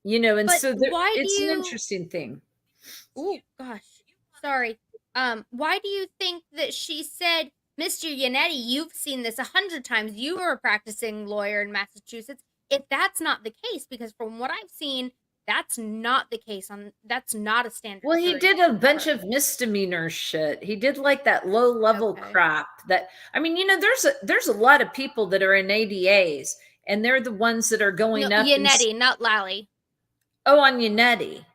you know, and so it's an interesting thing. Oh gosh, sorry. Why do you think that she said, Mr. Yannetti, you've seen this 100 times. You were a practicing lawyer in Massachusetts. If that's not the case, because from what I've seen, that's not the case. That's not a standard. Well, he did a bunch of misdemeanor shit. He did like that low level crap that, I mean, you know, there's a lot of people that are in ADAs, and they're the ones that are going up. Yannetti, not Lally. Oh, on Yannetti.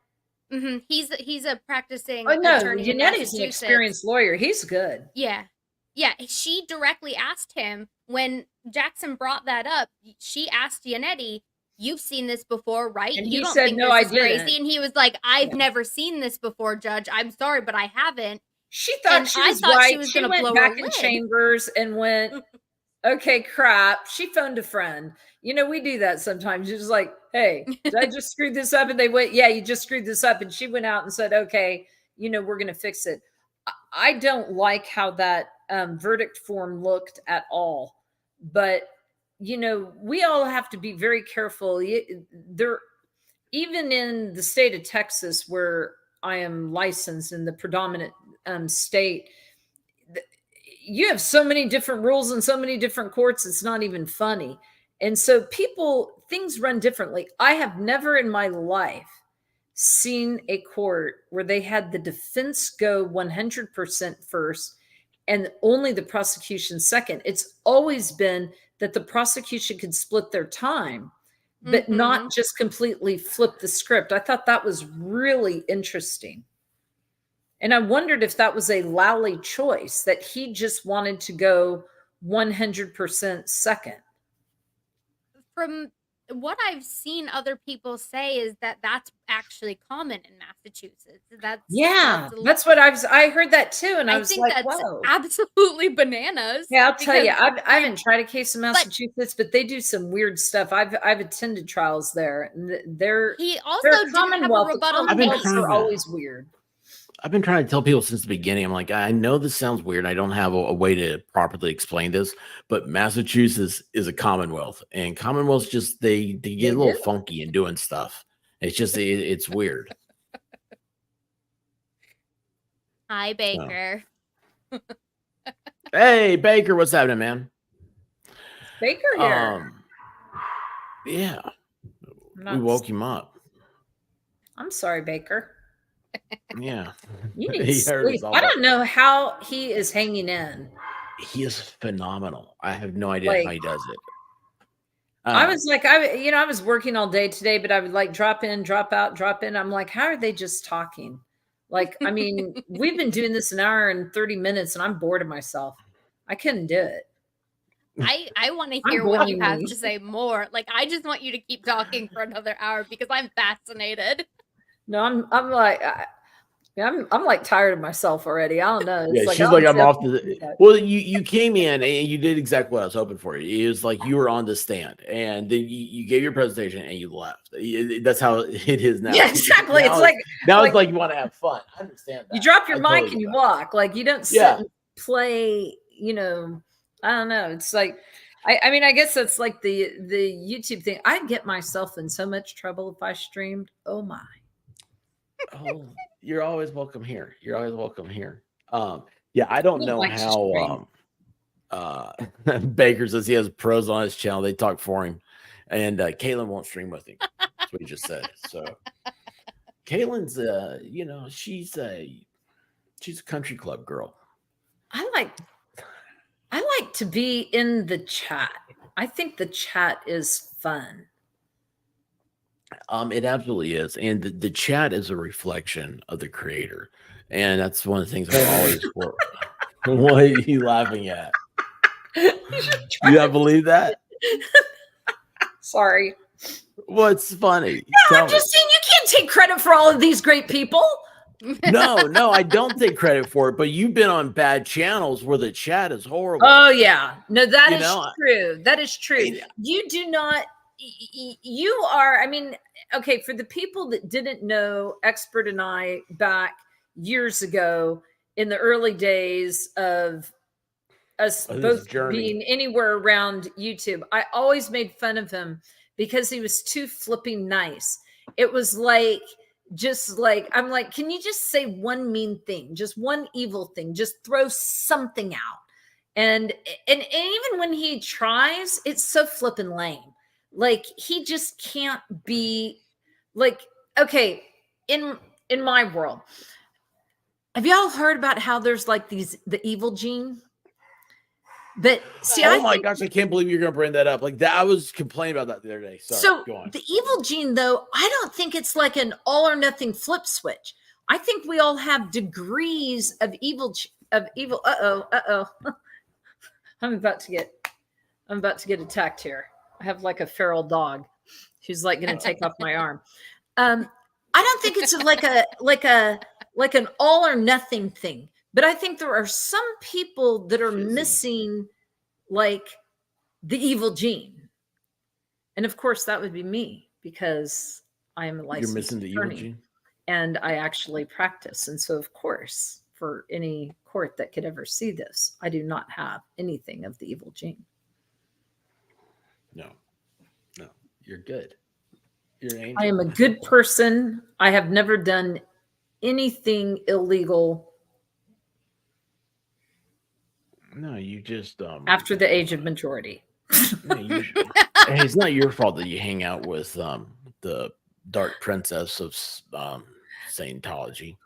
Mm-hmm. He's a practicing attorney. Yannetti's an experienced lawyer. He's good. Yeah. Yeah. She directly asked him when Jackson brought that up. She asked Yannetti, you've seen this before, right? And you don't said, think no, I didn't. Crazy? And he was like, I've never seen this before, Judge. I'm sorry, but I haven't. She thought she was right. She went back in chambers and went, okay, crap. She phoned a friend. You know, we do that sometimes. You're just like, hey, did I just screw this up? And they went, yeah, you just screwed this up. And she went out and said, okay, you know, we're going to fix it. I don't like how that verdict form looked at all. But, you know, we all have to be very careful. There, even in the state of Texas, where I am licensed in the predominant state, you have so many different rules and so many different courts. It's not even funny. And so things run differently. I have never in my life seen a court where they had the defense go 100% first, and only the prosecution second. It's always been that the prosecution could split their time, but not just completely flip the script. I thought that was really interesting. And I wondered if that was a Lally choice, that he just wanted to go 100% second. From what I've seen other people say is that that's actually common in Massachusetts. That's what I heard that too, and I was think like, that's whoa, absolutely bananas. Yeah, I'll tell you, I haven't tried a case in Massachusetts, but they do some weird stuff. I've attended trials there, and they're Commonwealth. The Commonwealths are always weird. I've been trying to tell people since the beginning. I'm like, I know this sounds weird. I don't have a way to properly explain this, but Massachusetts is a Commonwealth, and Commonwealths just they get a little funky in doing stuff. It's just it's weird. Hi, Baker. So. Hey, Baker, what's happening, man? Baker here. Yeah, we woke him up. I'm sorry, Baker. Yeah, you need to sleep. I don't know how he is hanging in. He is phenomenal. I have no idea how he does it. I was like, I was working all day today, but I would like drop in, drop out, drop in. I'm like, how are they just talking? Like, I mean, we've been doing this an hour and 30 minutes, and I'm bored of myself. I couldn't do it. I want to hear what you have to say more. Like, I just want you to keep talking for another hour because I'm fascinated. No, I'm like, I'm like tired of myself already. I don't know. It's she's like, I'm off to well, you came in and you did exactly what I was hoping for. It was like you were on the stand and then you gave your presentation and you left. That's how it is now. Yeah, exactly. It's like it's like you want to have fun. I understand that. You drop your mic and you walk. Like you don't sit and play, I don't know. It's like I mean, I guess that's like the YouTube thing. I'd get myself in so much trouble if I streamed. Oh my. Oh, you're always welcome here. You're always welcome here. I don't know how Baker says he has pros on his channel. They talk for him. And Kaylin won't stream with him. That's what he just said. So Kaylin's she's a country club girl. I like to be in the chat. I think the chat is fun. It absolutely is. And the chat is a reflection of the creator. And that's one of the things I'm always for. What are you laughing at? You not believe that? Sorry. What's funny? No, I'm just saying you can't take credit for all of these great people. No, I don't take credit for it. But you've been on bad channels where the chat is horrible. Oh, yeah. No, that is true. That is true. You do not. You are, I mean, okay, for the people that didn't know Expert and I back years ago in the early days of us both being anywhere around YouTube, I always made fun of him because he was too flipping nice. It was like, I'm like, can you just say one mean thing, just one evil thing, just throw something out. And even when he tries, it's so flipping lame. Like he just can't be like, okay, in my world, have y'all heard about how there's like the evil gene? But see, my gosh, I can't believe you're gonna bring that up. Like that, I was complaining about that the other day. Sorry, so go on. The evil gene, though, I don't think it's like an all or nothing flip switch. I think we all have degrees of evil. Uh-oh. I'm about to get attacked here. I have like a feral dog who's like going to take off my arm. I don't think it's like an all or nothing thing, but I think there are some people that are missing like the evil gene. And of course that would be me because I am a licensed You're missing the evil gene? And I actually practice. And so of course, for any court that could ever see this, I do not have anything of the evil gene. No, you're good. You're an angel. I am a good person. I have never done anything illegal. No, you just after the age of majority. Hey, it's not your fault that you hang out with the dark princess of Scientology.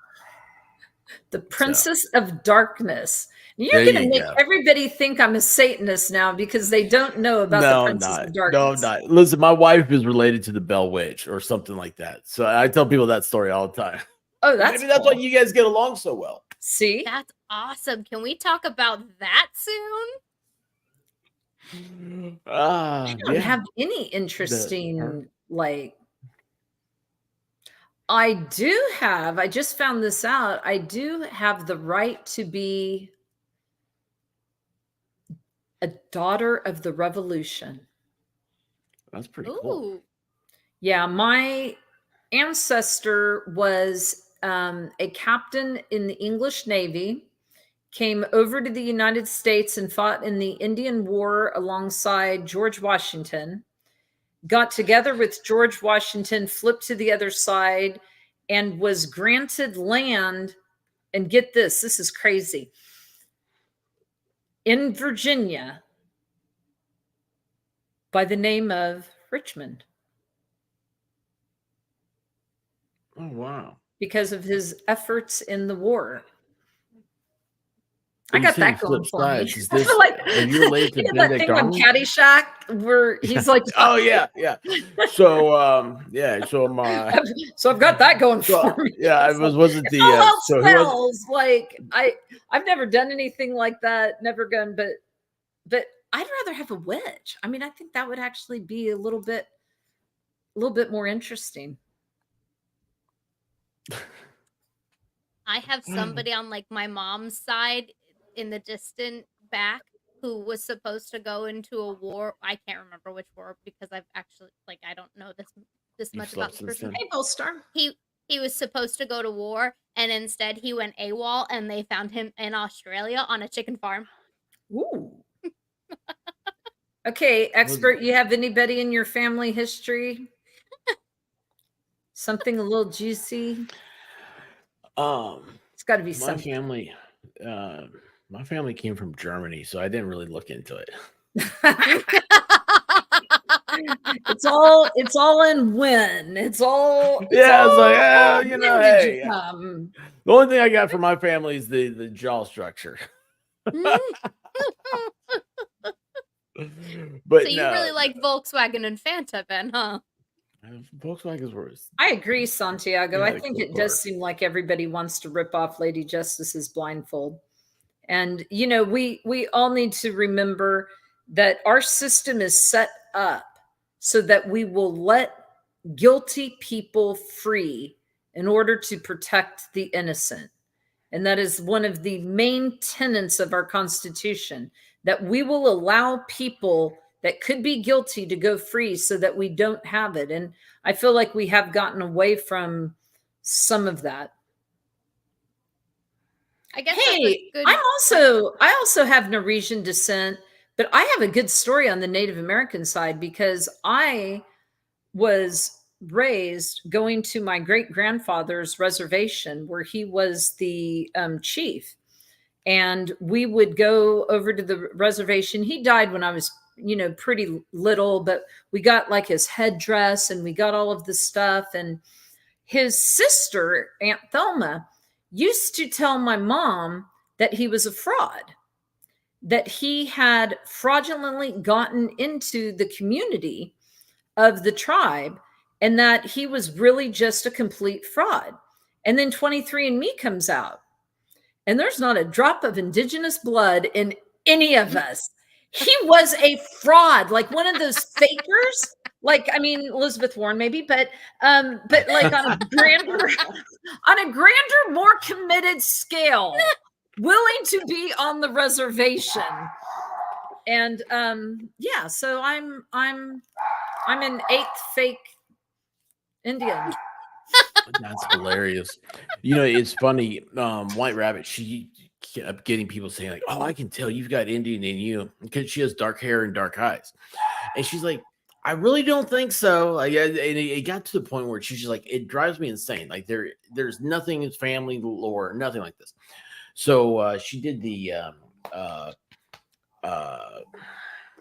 The Princess of Darkness. You're going to make everybody think I'm a Satanist now because they don't know about the Princess of Darkness. No, I'm not. Listen, my wife is related to the Bell Witch or something like that. So I tell people that story all the time. Oh, that's maybe that's why you guys get along so well. See? That's awesome. Can we talk about that soon? I don't have any interesting, I just found this out. I do have the right to be a daughter of the revolution. That's pretty cool. Yeah, my ancestor was a captain in the English Navy, came over to the United States and fought in the Indian War alongside George Washington, got together with George Washington, flipped to the other side, and was granted land. And get this, this is crazy. In Virginia by the name of Richmond. Oh, wow. Because of his efforts in the war. I got that going for me. Is this, are you related to that thing on Caddyshack where he's like, oh yeah. So so I've got that going for me. Yeah, it wasn't the all spells. Like I've never done anything like that, never done, but I'd rather have a witch. I mean, I think that would actually be a little bit more interesting. I have somebody on like my mom's side in the distant back who was supposed to go into a war. I can't remember which war because I've actually I don't know this much about the person. Hey, Bullstorm. He was supposed to go to war and instead he went AWOL and they found him in Australia on a chicken farm. Ooh. Okay, expert, you have anybody in your family history? Something a little juicy? It's got to be something. My family came from Germany, so I didn't really look into it. It's all in when. It's all like, hey. The only thing I got from my family is the jaw structure. But so you really like Volkswagen and Fanta, Ben, huh? Volkswagen's worse. I agree, Santiago. I think it does seem like everybody wants to rip off Lady Justice's blindfold. And, we all need to remember that our system is set up so that we will let guilty people free in order to protect the innocent. And that is one of the main tenets of our Constitution, that we will allow people that could be guilty to go free so that we don't have it. And I feel like we have gotten away from some of that. I guess hey, I also have Norwegian descent, but I have a good story on the Native American side because I was raised going to my great-grandfather's reservation where he was the chief. And we would go over to the reservation. He died when I was, pretty little, but we got like his headdress and we got all of this stuff. And his sister, Aunt Thelma, used to tell my mom that he was a fraud, that he had fraudulently gotten into the community of the tribe and that he was really just a complete fraud. And then 23andMe comes out and there's not a drop of indigenous blood in any of us. He was a fraud, like one of those fakers. Like, I mean, Elizabeth Warren maybe, but like on a grander, more committed scale, willing to be on the reservation. And so I'm an 8th fake Indian. That's hilarious. It's funny. White Rabbit, she kept getting people saying like, "Oh, I can tell you've got Indian in you," because she has dark hair and dark eyes. And she's like, "I really don't think so." And it got to the point where she's just like, "It drives me insane. Like there's nothing in family lore, nothing like this." So she did the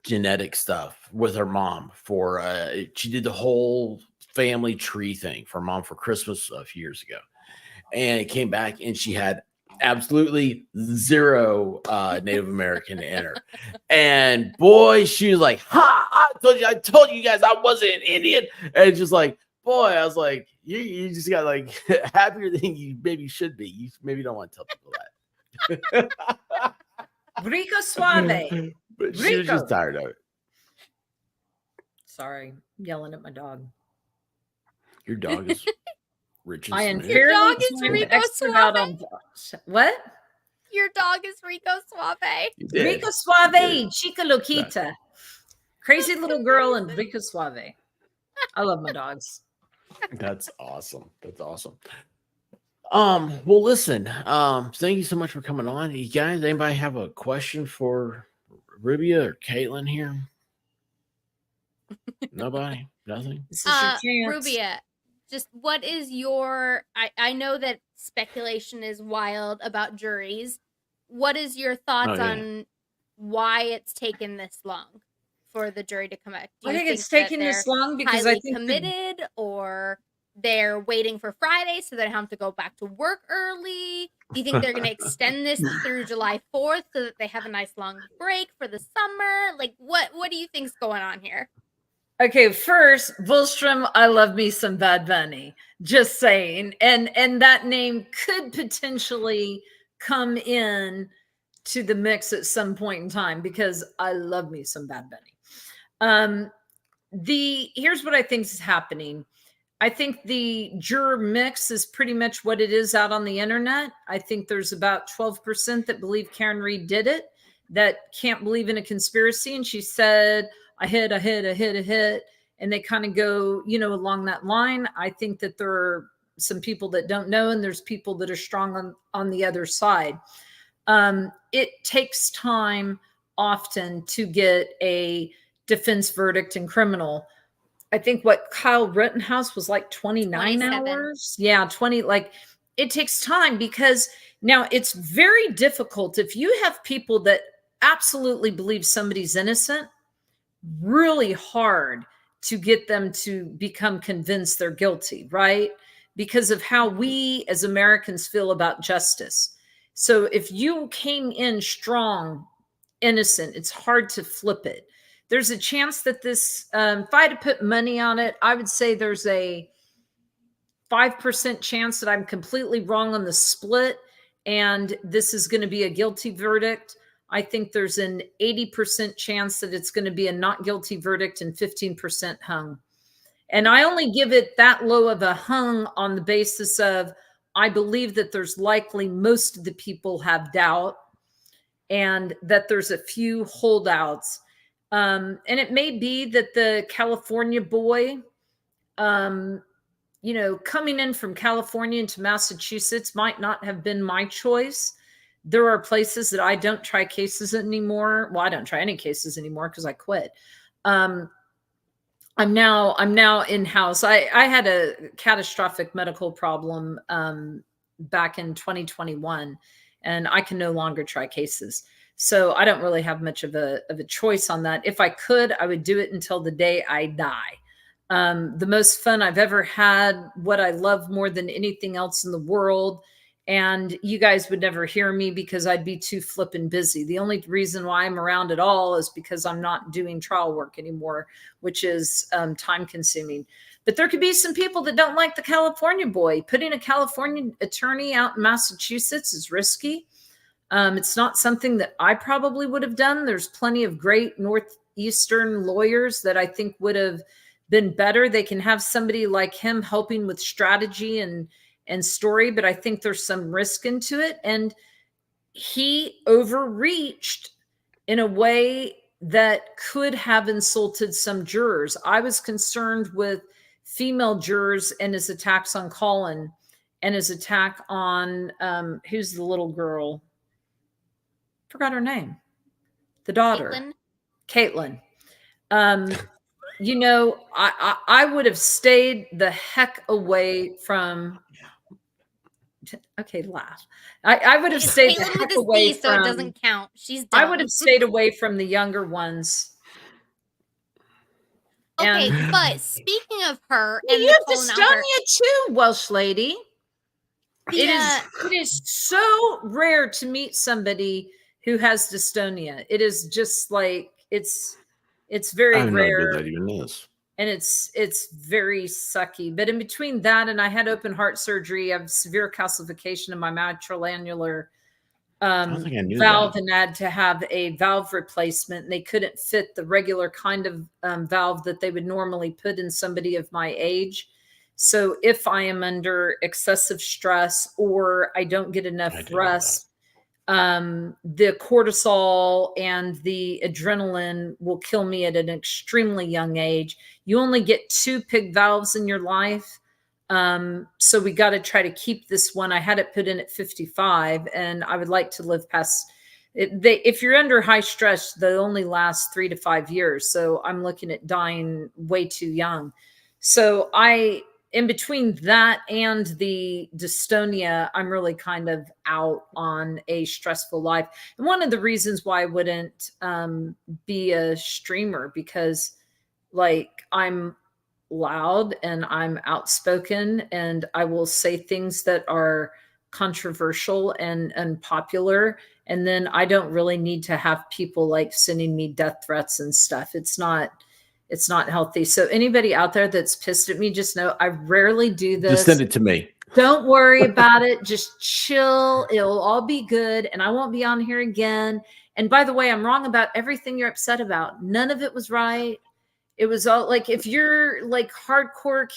genetic stuff with her mom she did the whole family tree thing for mom for Christmas a few years ago. And it came back and she had absolutely zero Native American in her. And boy, she was like, ha, I told you guys I wasn't an Indian. And it's just like, boy, I was like, you just got like happier than you maybe should be. You maybe don't want to tell people that. Rico Suave. But she was just tired of it. Sorry, I'm yelling at my dog. Your dog is rich and Your dog is Rico Suave. What? Your dog is Rico Suave. Rico Suave, Chica Loquita. Crazy little girl and Rico Suave. I love my dogs. That's awesome. That's awesome. Well, listen, thank you so much for coming on. You guys, anybody have a question for Rubia or Caitlin here? Nobody? Nothing? This is your chance. Rubia, just what is your I know that speculation is wild about juries. What is your thoughts on why it's taken this long for the jury to come back? I think it's taking this long because I think committed or they're waiting for Friday so they don't have to go back to work early. Do you think they're going to extend this through July 4th so that they have a nice long break for the summer? Like, what do you think's going on here? Okay, first, Bullstrom, I love me some Bad Bunny. Just saying. And that name could potentially come in to the mix at some point in time because I love me some Bad Bunny. Here's what I think is happening. I think the juror mix is pretty much what it is out on the internet. I think there's about 12% that believe Karen Read did it, that can't believe in a conspiracy. And she said, I hit. And they kind of go, along that line. I think that there are some people that don't know, and there's people that are strong on the other side. It takes time often to get a defense verdict in criminal. I think what Kyle Rittenhouse was like 29 hours. Yeah, 20. Like it takes time because now it's very difficult if you have people that absolutely believe somebody's innocent, really hard to get them to become convinced they're guilty, right? Because of how we as Americans feel about justice. So if you came in strong, innocent, it's hard to flip it. There's a chance that this, if I had to put money on it, I would say there's a 5% chance that I'm completely wrong on the split and this is going to be a guilty verdict. I think there's an 80% chance that it's going to be a not guilty verdict and 15% hung. And I only give it that low of a hung on the basis of I believe that there's likely most of the people have doubt and that there's a few holdouts. And it may be that the California boy, coming in from California into Massachusetts might not have been my choice. There are places that I don't try cases anymore. Well, I don't try any cases anymore because I quit. I'm now in-house. I had a catastrophic medical problem back in 2021, and I can no longer try cases. So I don't really have much of a choice on that. If I could, I would do it until the day I die. The most fun I've ever had, what I love more than anything else in the world. And you guys would never hear me because I'd be too flippin' busy. The only reason why I'm around at all is because I'm not doing trial work anymore, which is time consuming. But there could be some people that don't like the California boy. Putting a California attorney out in Massachusetts is risky. It's not something that I probably would have done. There's plenty of great Northeastern lawyers that I think would have been better. They can have somebody like him helping with strategy and story, but I think there's some risk into it. And he overreached in a way that could have insulted some jurors. I was concerned with female jurors and his attacks on Colin and his attack on, who's the little girl? Forgot her name. The daughter. Caitlin. I would have stayed the heck away from. Okay, laugh. I would have stayed the heck away from. So it doesn't count. She's dumb. I would have stayed away from the younger ones. Okay, but speaking of her, and you have dystonia too, Welsh lady. It is so rare to meet somebody who has dystonia. It is just like it's very rare. That even is. And it's very sucky. But in between that and I had open heart surgery, I have severe calcification in my mitral annular valve that. and had to have a valve replacement. And they couldn't fit the regular kind of valve that they would normally put in somebody of my age. So if I am under excessive stress or I don't get enough rest, the cortisol and the adrenaline will kill me at an extremely young age. You only get 2 pig valves in your life. So we got to try to keep this one. I had it put in at 55 and I would like to live past it. If you're under high stress, they only last 3 to 5 years. So I'm looking at dying way too young. So in between that and the dystonia, I'm really kind of out on a stressful life. And one of the reasons why I wouldn't be a streamer, because like I'm loud and I'm outspoken and I will say things that are controversial and unpopular. And then I don't really need to have people like sending me death threats and stuff. It's not healthy. So anybody out there that's pissed at me, just know I rarely do this. Just send it to me. Don't worry about it. Just chill. It'll all be good. And I won't be on here again. And by the way, I'm wrong about everything you're upset about. None of it was right. It was all like, if you're like hardcore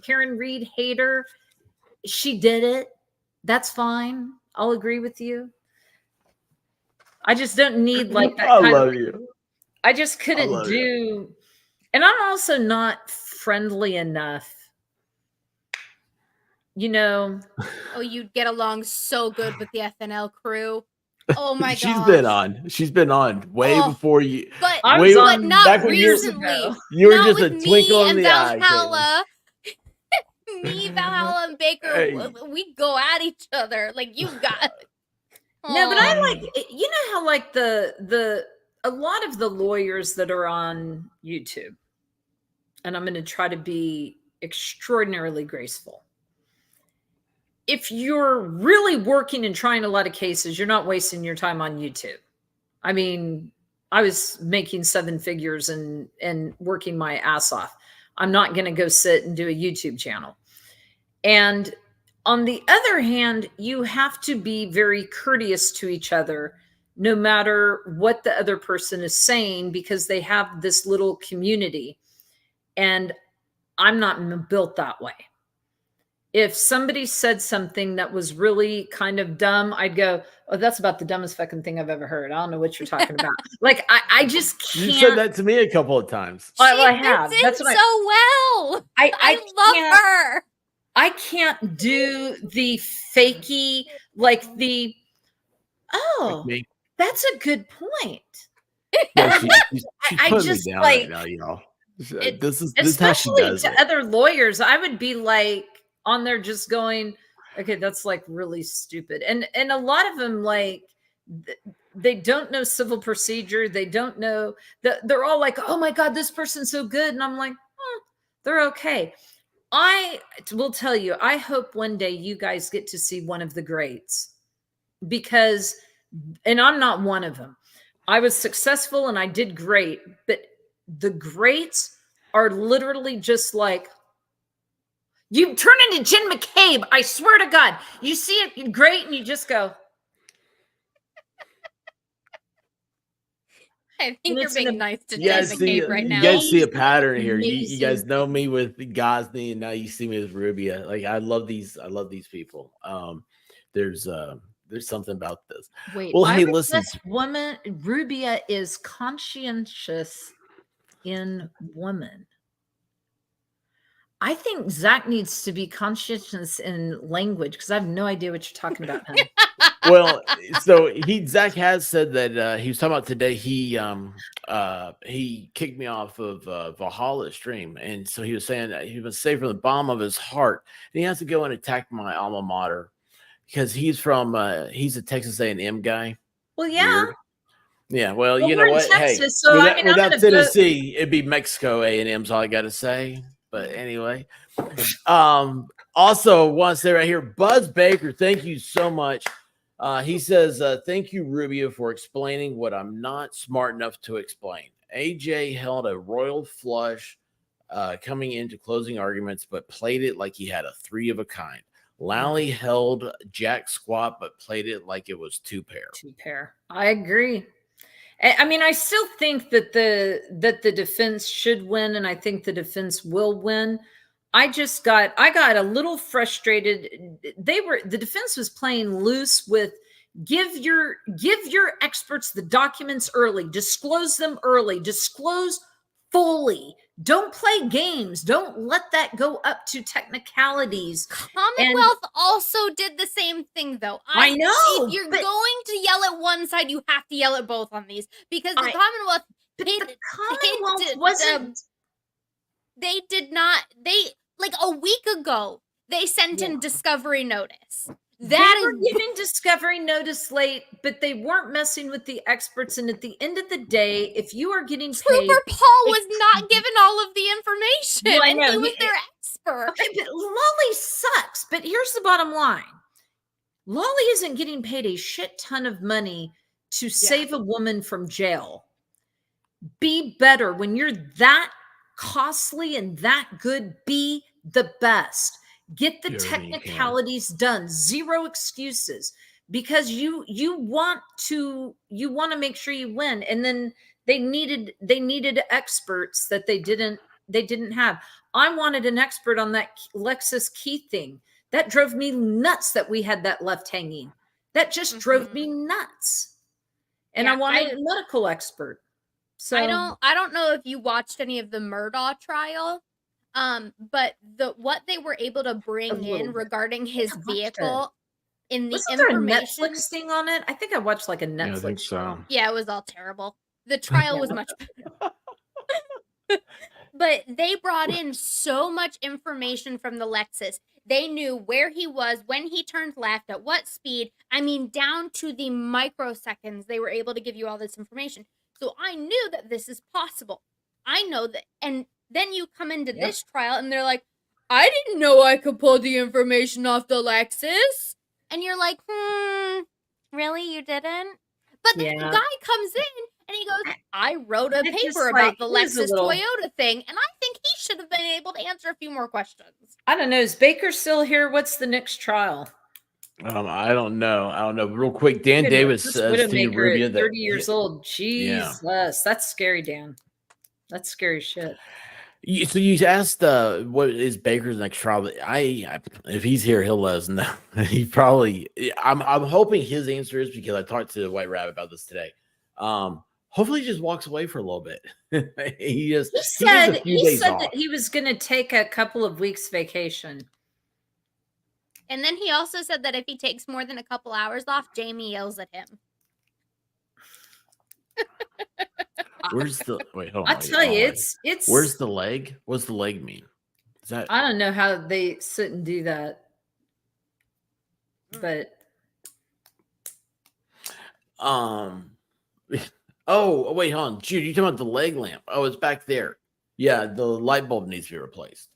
Karen Reed hater, she did it. That's fine. I'll agree with you. I just don't need like that. I love you. I just couldn't do. And I'm also not friendly enough. You know. Oh, you'd get along so good with the FNL crew. Oh my god. She's been on way before you. But not recently. You were just a twinkle in the eye. Me, Valhalla, and Baker, we go at each other. Like, you got it. No, but I like, you know how like a lot of the lawyers that are on YouTube, and I'm going to try to be extraordinarily graceful. If you're really working and trying a lot of cases, you're not wasting your time on YouTube. I mean, I was making 7 figures and working my ass off. I'm not going to go sit and do a YouTube channel. And on the other hand, you have to be very courteous to each other, no matter what the other person is saying, because they have this little community. And I'm not built that way. If somebody said something that was really kind of dumb, I'd go, oh, that's about the dumbest fucking thing I've ever heard. I don't know what you're talking about. Like, I just can't. You said that to me a couple of times. I have. That's so well. I love her. I can't do the fakey, like the, oh, like that's a good point. Yeah, she's I just me down like, right now, y'all. This is how she does to other lawyers. I would be like on there just going, okay, that's like really stupid. And a lot of them, like, they don't know civil procedure. They don't know that they're all like, oh my God, this person's so good. And I'm like, they're okay. I will tell you, I hope one day you guys get to see one of the greats, because, and I'm not one of them. I was successful and I did great, but the greats are literally just like, you turn into Jen McCabe. I swear to God, you see it great and you just go. I think you're being nice to Jen McCabe right now. You guys see a pattern here. You guys know me with Gosney, and now you see me with Rubia. Like, I love these people. There's something about this. Wait, well, hey, listen. This woman, Rubia, is conscientious in woman. I think Zach needs to be conscientious in language, because I have no idea what you're talking about, honey. Well, so Zach has said that he was talking about today. He kicked me off of Valhalla stream, and so he was saying that he was saying from the bottom of his heart, and he has to go and attack my alma mater because he's a Texas A&M guy. Well, yeah. Weird. Yeah, well, you know what? Texas, hey, so without Tennessee, it'd be Mexico A&M's all I got to say. But anyway, Also, want to say right here, Buzz Baker, thank you so much. He says, thank you, Rubio, for explaining what I'm not smart enough to explain. AJ held a royal flush coming into closing arguments, but played it like he had a 3 of a kind. Lally held jack squat, but played it like it was 2 pair. 2 pair. I agree. I mean, I still think that the defense should win, and I think the defense will win. I got a little frustrated. The defense was playing loose with give your experts the documents early, disclose them early, disclose fully. Don't play games. Don't let that go up to technicalities. Commonwealth also did the same thing, though. I know. If you're going to yell at one side, you have to yell at both on these, because the Commonwealth. The Commonwealth wasn't. They did not. They, like a week ago, they sent in discovery notice. They were giving discovery notice late, but they weren't messing with the experts. And at the end of the day, if you are getting paid, Trooper Paul was not given all of the information, and he was their expert. Okay, but Lolly sucks. But here's the bottom line: Lolly isn't getting paid a shit ton of money to save a woman from jail. Be better when you're that costly and that good. Be the best. Get the technicalities done. 0 excuses, because you want to make sure you win. And then they needed experts that they didn't have. I wanted an expert on that Lexus key thing. That drove me nuts that we had that left hanging. That just drove me nuts. And I wanted a medical expert. So I don't know if you watched any of the Murdaugh trial. But what they were able to bring in regarding his vehicle in the information. There a Netflix thing on it? I think I watched like a Netflix. Yeah, I think so. Yeah, it was all terrible. The trial was much better. But they brought in so much information from the Lexus. They knew where he was, when he turned left, at what speed. I mean, down to the microseconds, they were able to give you all this information. So I knew that this is possible. I know that. And then you come into this trial and they're like, I didn't know I could pull the information off the Lexus. And you're like, really? You didn't? But the guy comes in and he goes, I wrote a paper about the Lexus Toyota thing, and I think he should have been able to answer a few more questions. I don't know. Is Baker still here? What's the next trial? I don't know. Real quick, Dan Davis says to you, Rubio, that 30 years old. Jesus, that's scary, Dan. That's scary shit. So you asked what is Baker's next trial? If he's here, he'll let us know. He probably. I'm hoping his answer is, because I talked to the White Rabbit about this today. Hopefully, he just walks away for a little bit. he said that he was going to take a couple of weeks vacation. And then he also said that if he takes more than a couple hours off, Jamie yells at him. Where's the wait? Hold on. I'll tell you, it's. Where's the leg? What's the leg mean? Is that? I don't know how they sit and do that, but. Oh wait, hold on, Jude. You talking about the leg lamp? Oh, it's back there. Yeah, the light bulb needs to be replaced.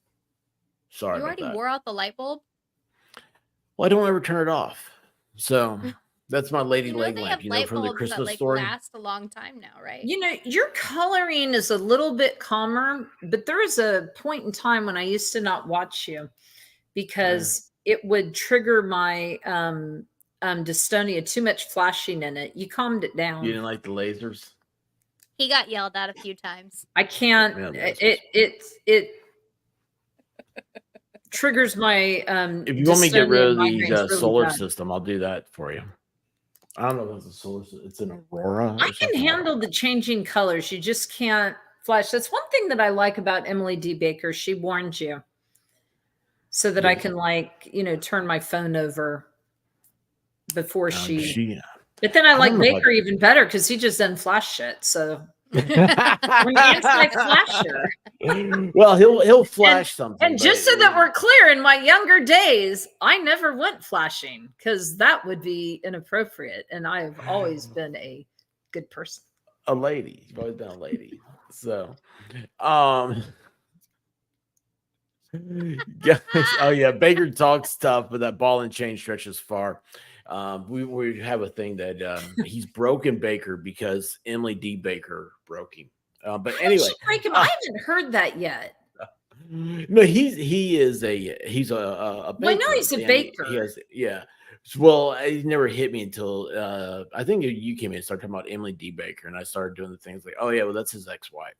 Sorry, you already wore out the light bulb. Well, I don't ever turn it off, so. That's my lady leg lamp, from the Christmas story. Last a long time now, right? Your coloring is a little bit calmer, but there was a point in time when I used to not watch you because it would trigger my dystonia. Too much flashing in it. You calmed it down. You didn't like the lasers? He got yelled at a few times. I can't. It triggers my. If you want me to get rid of the solar system, I'll do that for you. I don't know if it's a solar system. It's an Aurora. I can handle the changing colors. You just can't flash. That's one thing that I like about Emily D. Baker. She warns you so that I can turn my phone over before she. But then I like Baker even better because he just doesn't flash shit. So when you anti-flasher. Well, he'll flash something. And just so that we're clear, in my younger days, I never went flashing because that would be inappropriate. And I have always been a good person. A lady. You've always been a lady. So Guys, oh yeah, Baker talks tough, but that ball and chain stretches far. We have a thing that he's broken Baker because Emily D. Baker broke him. But anyway, break him. I haven't heard that yet. No, he's a baker. Well, I know he's a baker. He has, yeah. Well, it never hit me until I think you came in and started talking about Emily D. Baker, and I started doing the things like, oh yeah, well that's his ex-wife,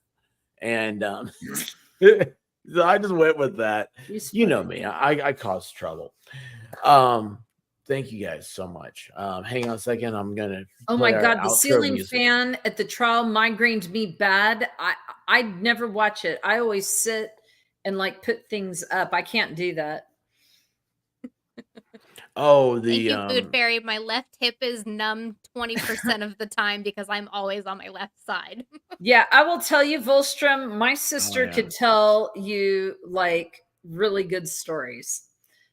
and so I just went with that. You know me, I cause trouble. Thank you guys so much. Hang on a second, I'm gonna. Oh my god, the ceiling fan at the trial migrained me bad. I never watch it. I always sit and like put things up. I can't do that. Oh, Thank you, Food Fairy. My left hip is numb 20% of the time because I'm always on my left side. Yeah, I will tell you, Volstrom, my sister could tell you like really good stories.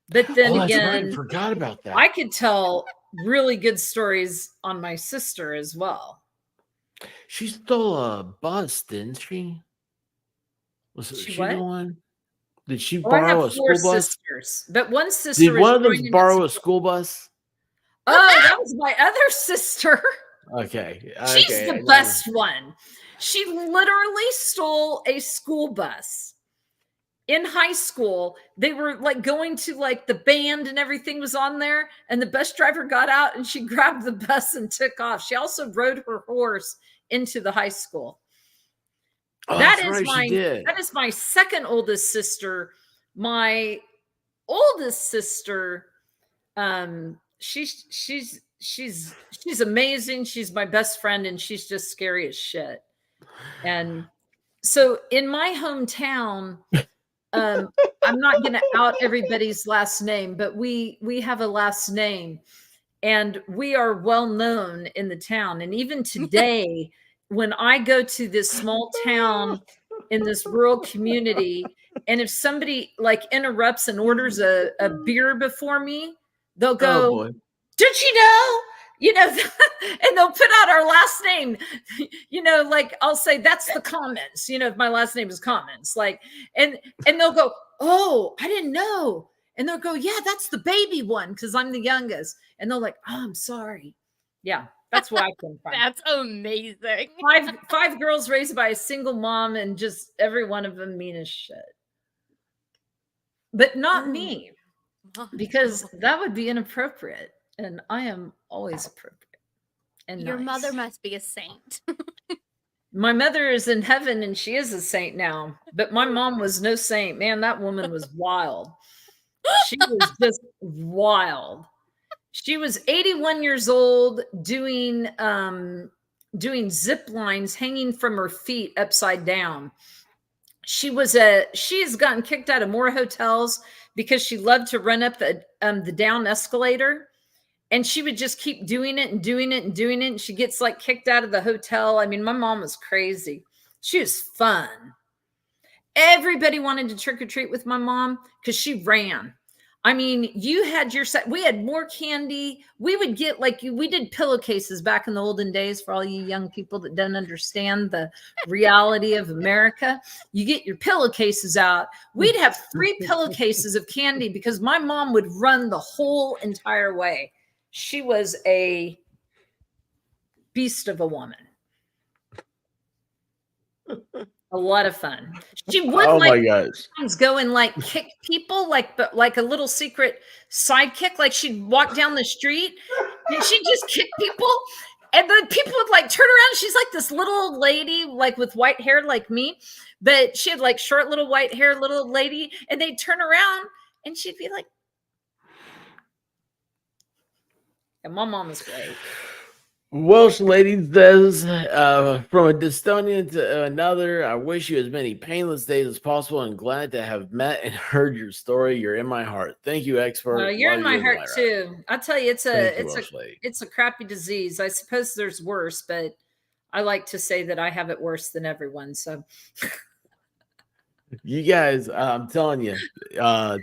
But then again, I forgot about that. I could tell really good stories on my sister as well. She stole a bus, didn't she? Was she the one? Did she borrow a school bus? Sisters, but one sister. Did one of them borrow a school bus? Oh, that was my other sister. Okay. She's the best one. She literally stole a school bus. In high school, they were like going to like the band and everything was on there, and the bus driver got out and she grabbed the bus and took off. She also rode her horse into the high school. Oh, that is my second oldest sister. My oldest sister, she's amazing. She's my best friend, and she's just scary as shit. And so in my hometown, I'm not going to out everybody's last name, but we have a last name, and we are well known in the town. And even today, when I go to this small town in this rural community, and if somebody like interrupts and orders a beer before me, they'll go, "Did you know?" You know, and they'll put out our last name. You know, like I'll say, "That's the Commons." You know, if my last name is Commons, like, and they'll go, "Oh, I didn't know," and they'll go, "Yeah, that's the baby one," because I'm the youngest, and they're like, "Oh, I'm sorry." Yeah. That's what I came from. That's amazing. Five girls raised by a single mom, and just every one of them mean as shit. But not me, because that would be inappropriate. And I am always appropriate. And your mother must be a saint. My mother is in heaven, and she is a saint now. But my mom was no saint. Man, that woman was wild. She was just wild. She was 81 years old doing zip lines hanging from her feet upside down. She has gotten kicked out of more hotels because she loved to run up the down escalator, and she would just keep doing it and doing it and doing it. And she gets like kicked out of the hotel. I mean, my mom was crazy. She was fun. Everybody wanted to trick or treat with my mom because she ran. I mean, you had your set. We had more candy. We would get we did pillowcases back in the olden days for all you young people that don't understand the reality of America. You get your pillowcases out. We'd have 3 pillowcases of candy because my mom would run the whole entire way. She was a beast of a woman. A lot of fun. She would go and like kick people like a little secret sidekick. Like she'd walk down the street and she'd just kick people, and the people would like turn around. She's like this little old lady, like with white hair like me, but she had like short little white hair, little old lady, and they'd turn around and she'd be like, and my mom was great. Welsh lady says, from a Distonian to another, I wish you as many painless days as possible, and glad to have met and heard your story. You're in my heart. Thank you, expert. You're in my heart too. I'll tell you, it's a crappy disease. I suppose there's worse, but I like to say that I have it worse than everyone. So you guys, I'm telling you,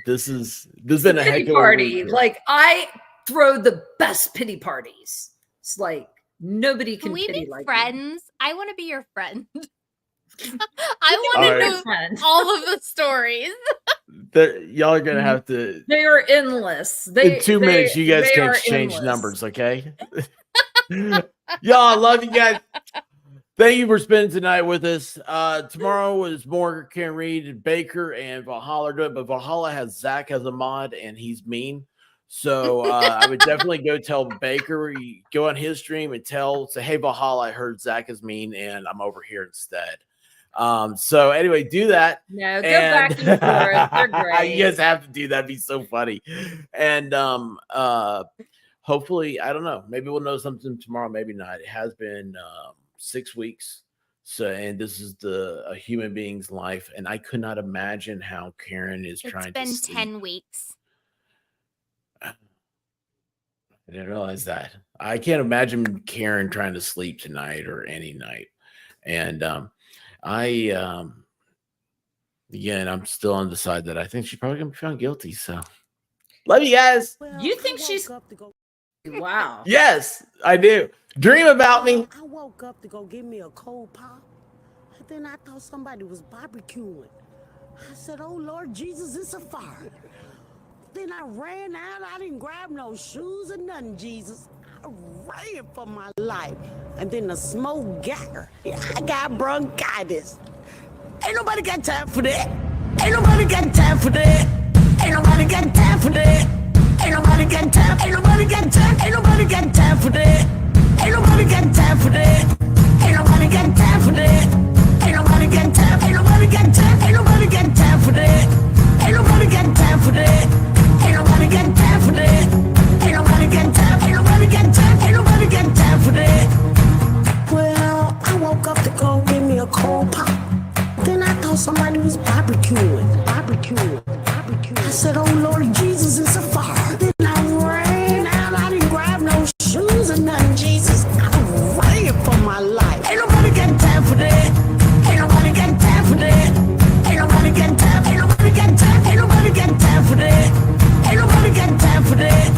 this has been a heck of a party. Like I throw the best pity parties. It's like nobody can pity like friends. Me. I want to be your friend. I want to know all of the stories. Y'all are gonna have to. They are endless. In 2 minutes, you guys can exchange numbers, okay? Y'all, I love you guys. Thank you for spending tonight with us. Tomorrow is more Karen Reed, Baker, and Valhalla do it, but Valhalla has Zach as a mod, and he's mean. So I would definitely go tell Baker, go on his stream and say, hey, Valhalla, I heard Zach is mean, and I'm over here instead. So anyway, do that. No, go back and forth. They're great. You guys have to do that. It'd be so funny. And hopefully, I don't know. Maybe we'll know something tomorrow. Maybe not. It has been 6 weeks. So, and this is a human being's life. And I could not imagine how Karen is trying to sleep. It's been 10 weeks. I didn't realize that. I can't imagine Karen trying to sleep tonight or any night. And again, I'm still on the side that I think she's probably gonna be found guilty. So love you guys. Well, you think she's wow. Yes, I do. Dream about me. I woke up to go get me a cold pop, and then I thought somebody was barbecuing. I said, oh Lord Jesus, it's a fire. Then I ran out. I didn't grab no shoes or nothing, Jesus. I ran for my life. And then the smoke got her. I got bronchitis. Ain't nobody got time for that. Ain't nobody got time for that. Ain't nobody got time for that. Ain't nobody got time. Ain't nobody got time. Ain't nobody got time for that. Ain't nobody got time for that. Ain't nobody got time for that. Ain't nobody got time. Ain't nobody got time. Ain't nobody got time for that. Ain't nobody got time for that. Ain't nobody got time for that. Ain't nobody got time. Ain't nobody got time. Ain't nobody got time for that. Well, I woke up to go get me a cold pop. Then I thought somebody was barbecuing. I said, oh Lord Jesus, it's a fire. Then I ran out. I didn't grab no shoes or nothing, Jesus. I ran for my life. Ain't nobody got time for that. Ain't nobody got time for that. Ain't nobody got time. Ain't nobody got time. Ain't nobody got time for that. Ain't nobody got time for that.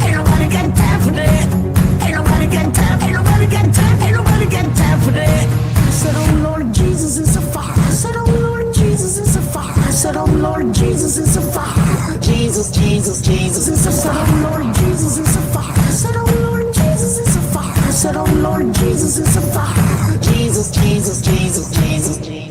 Ain't nobody got time for that. Ain't nobody got time. Ain't nobody got time. Ain't nobody got time for that. I said, oh Lord Jesus, it's a fire. I said, oh Lord Jesus, it's a fire. I said, oh Lord Jesus, it's a fire. Jesus, Jesus, Jesus, it's a fire. I said, oh Lord Jesus, it's a fire. I said, oh Lord Jesus, it's a fire. I said, oh Lord Jesus, it's a fire. Jesus, Jesus, Jesus, Jesus, Jesus.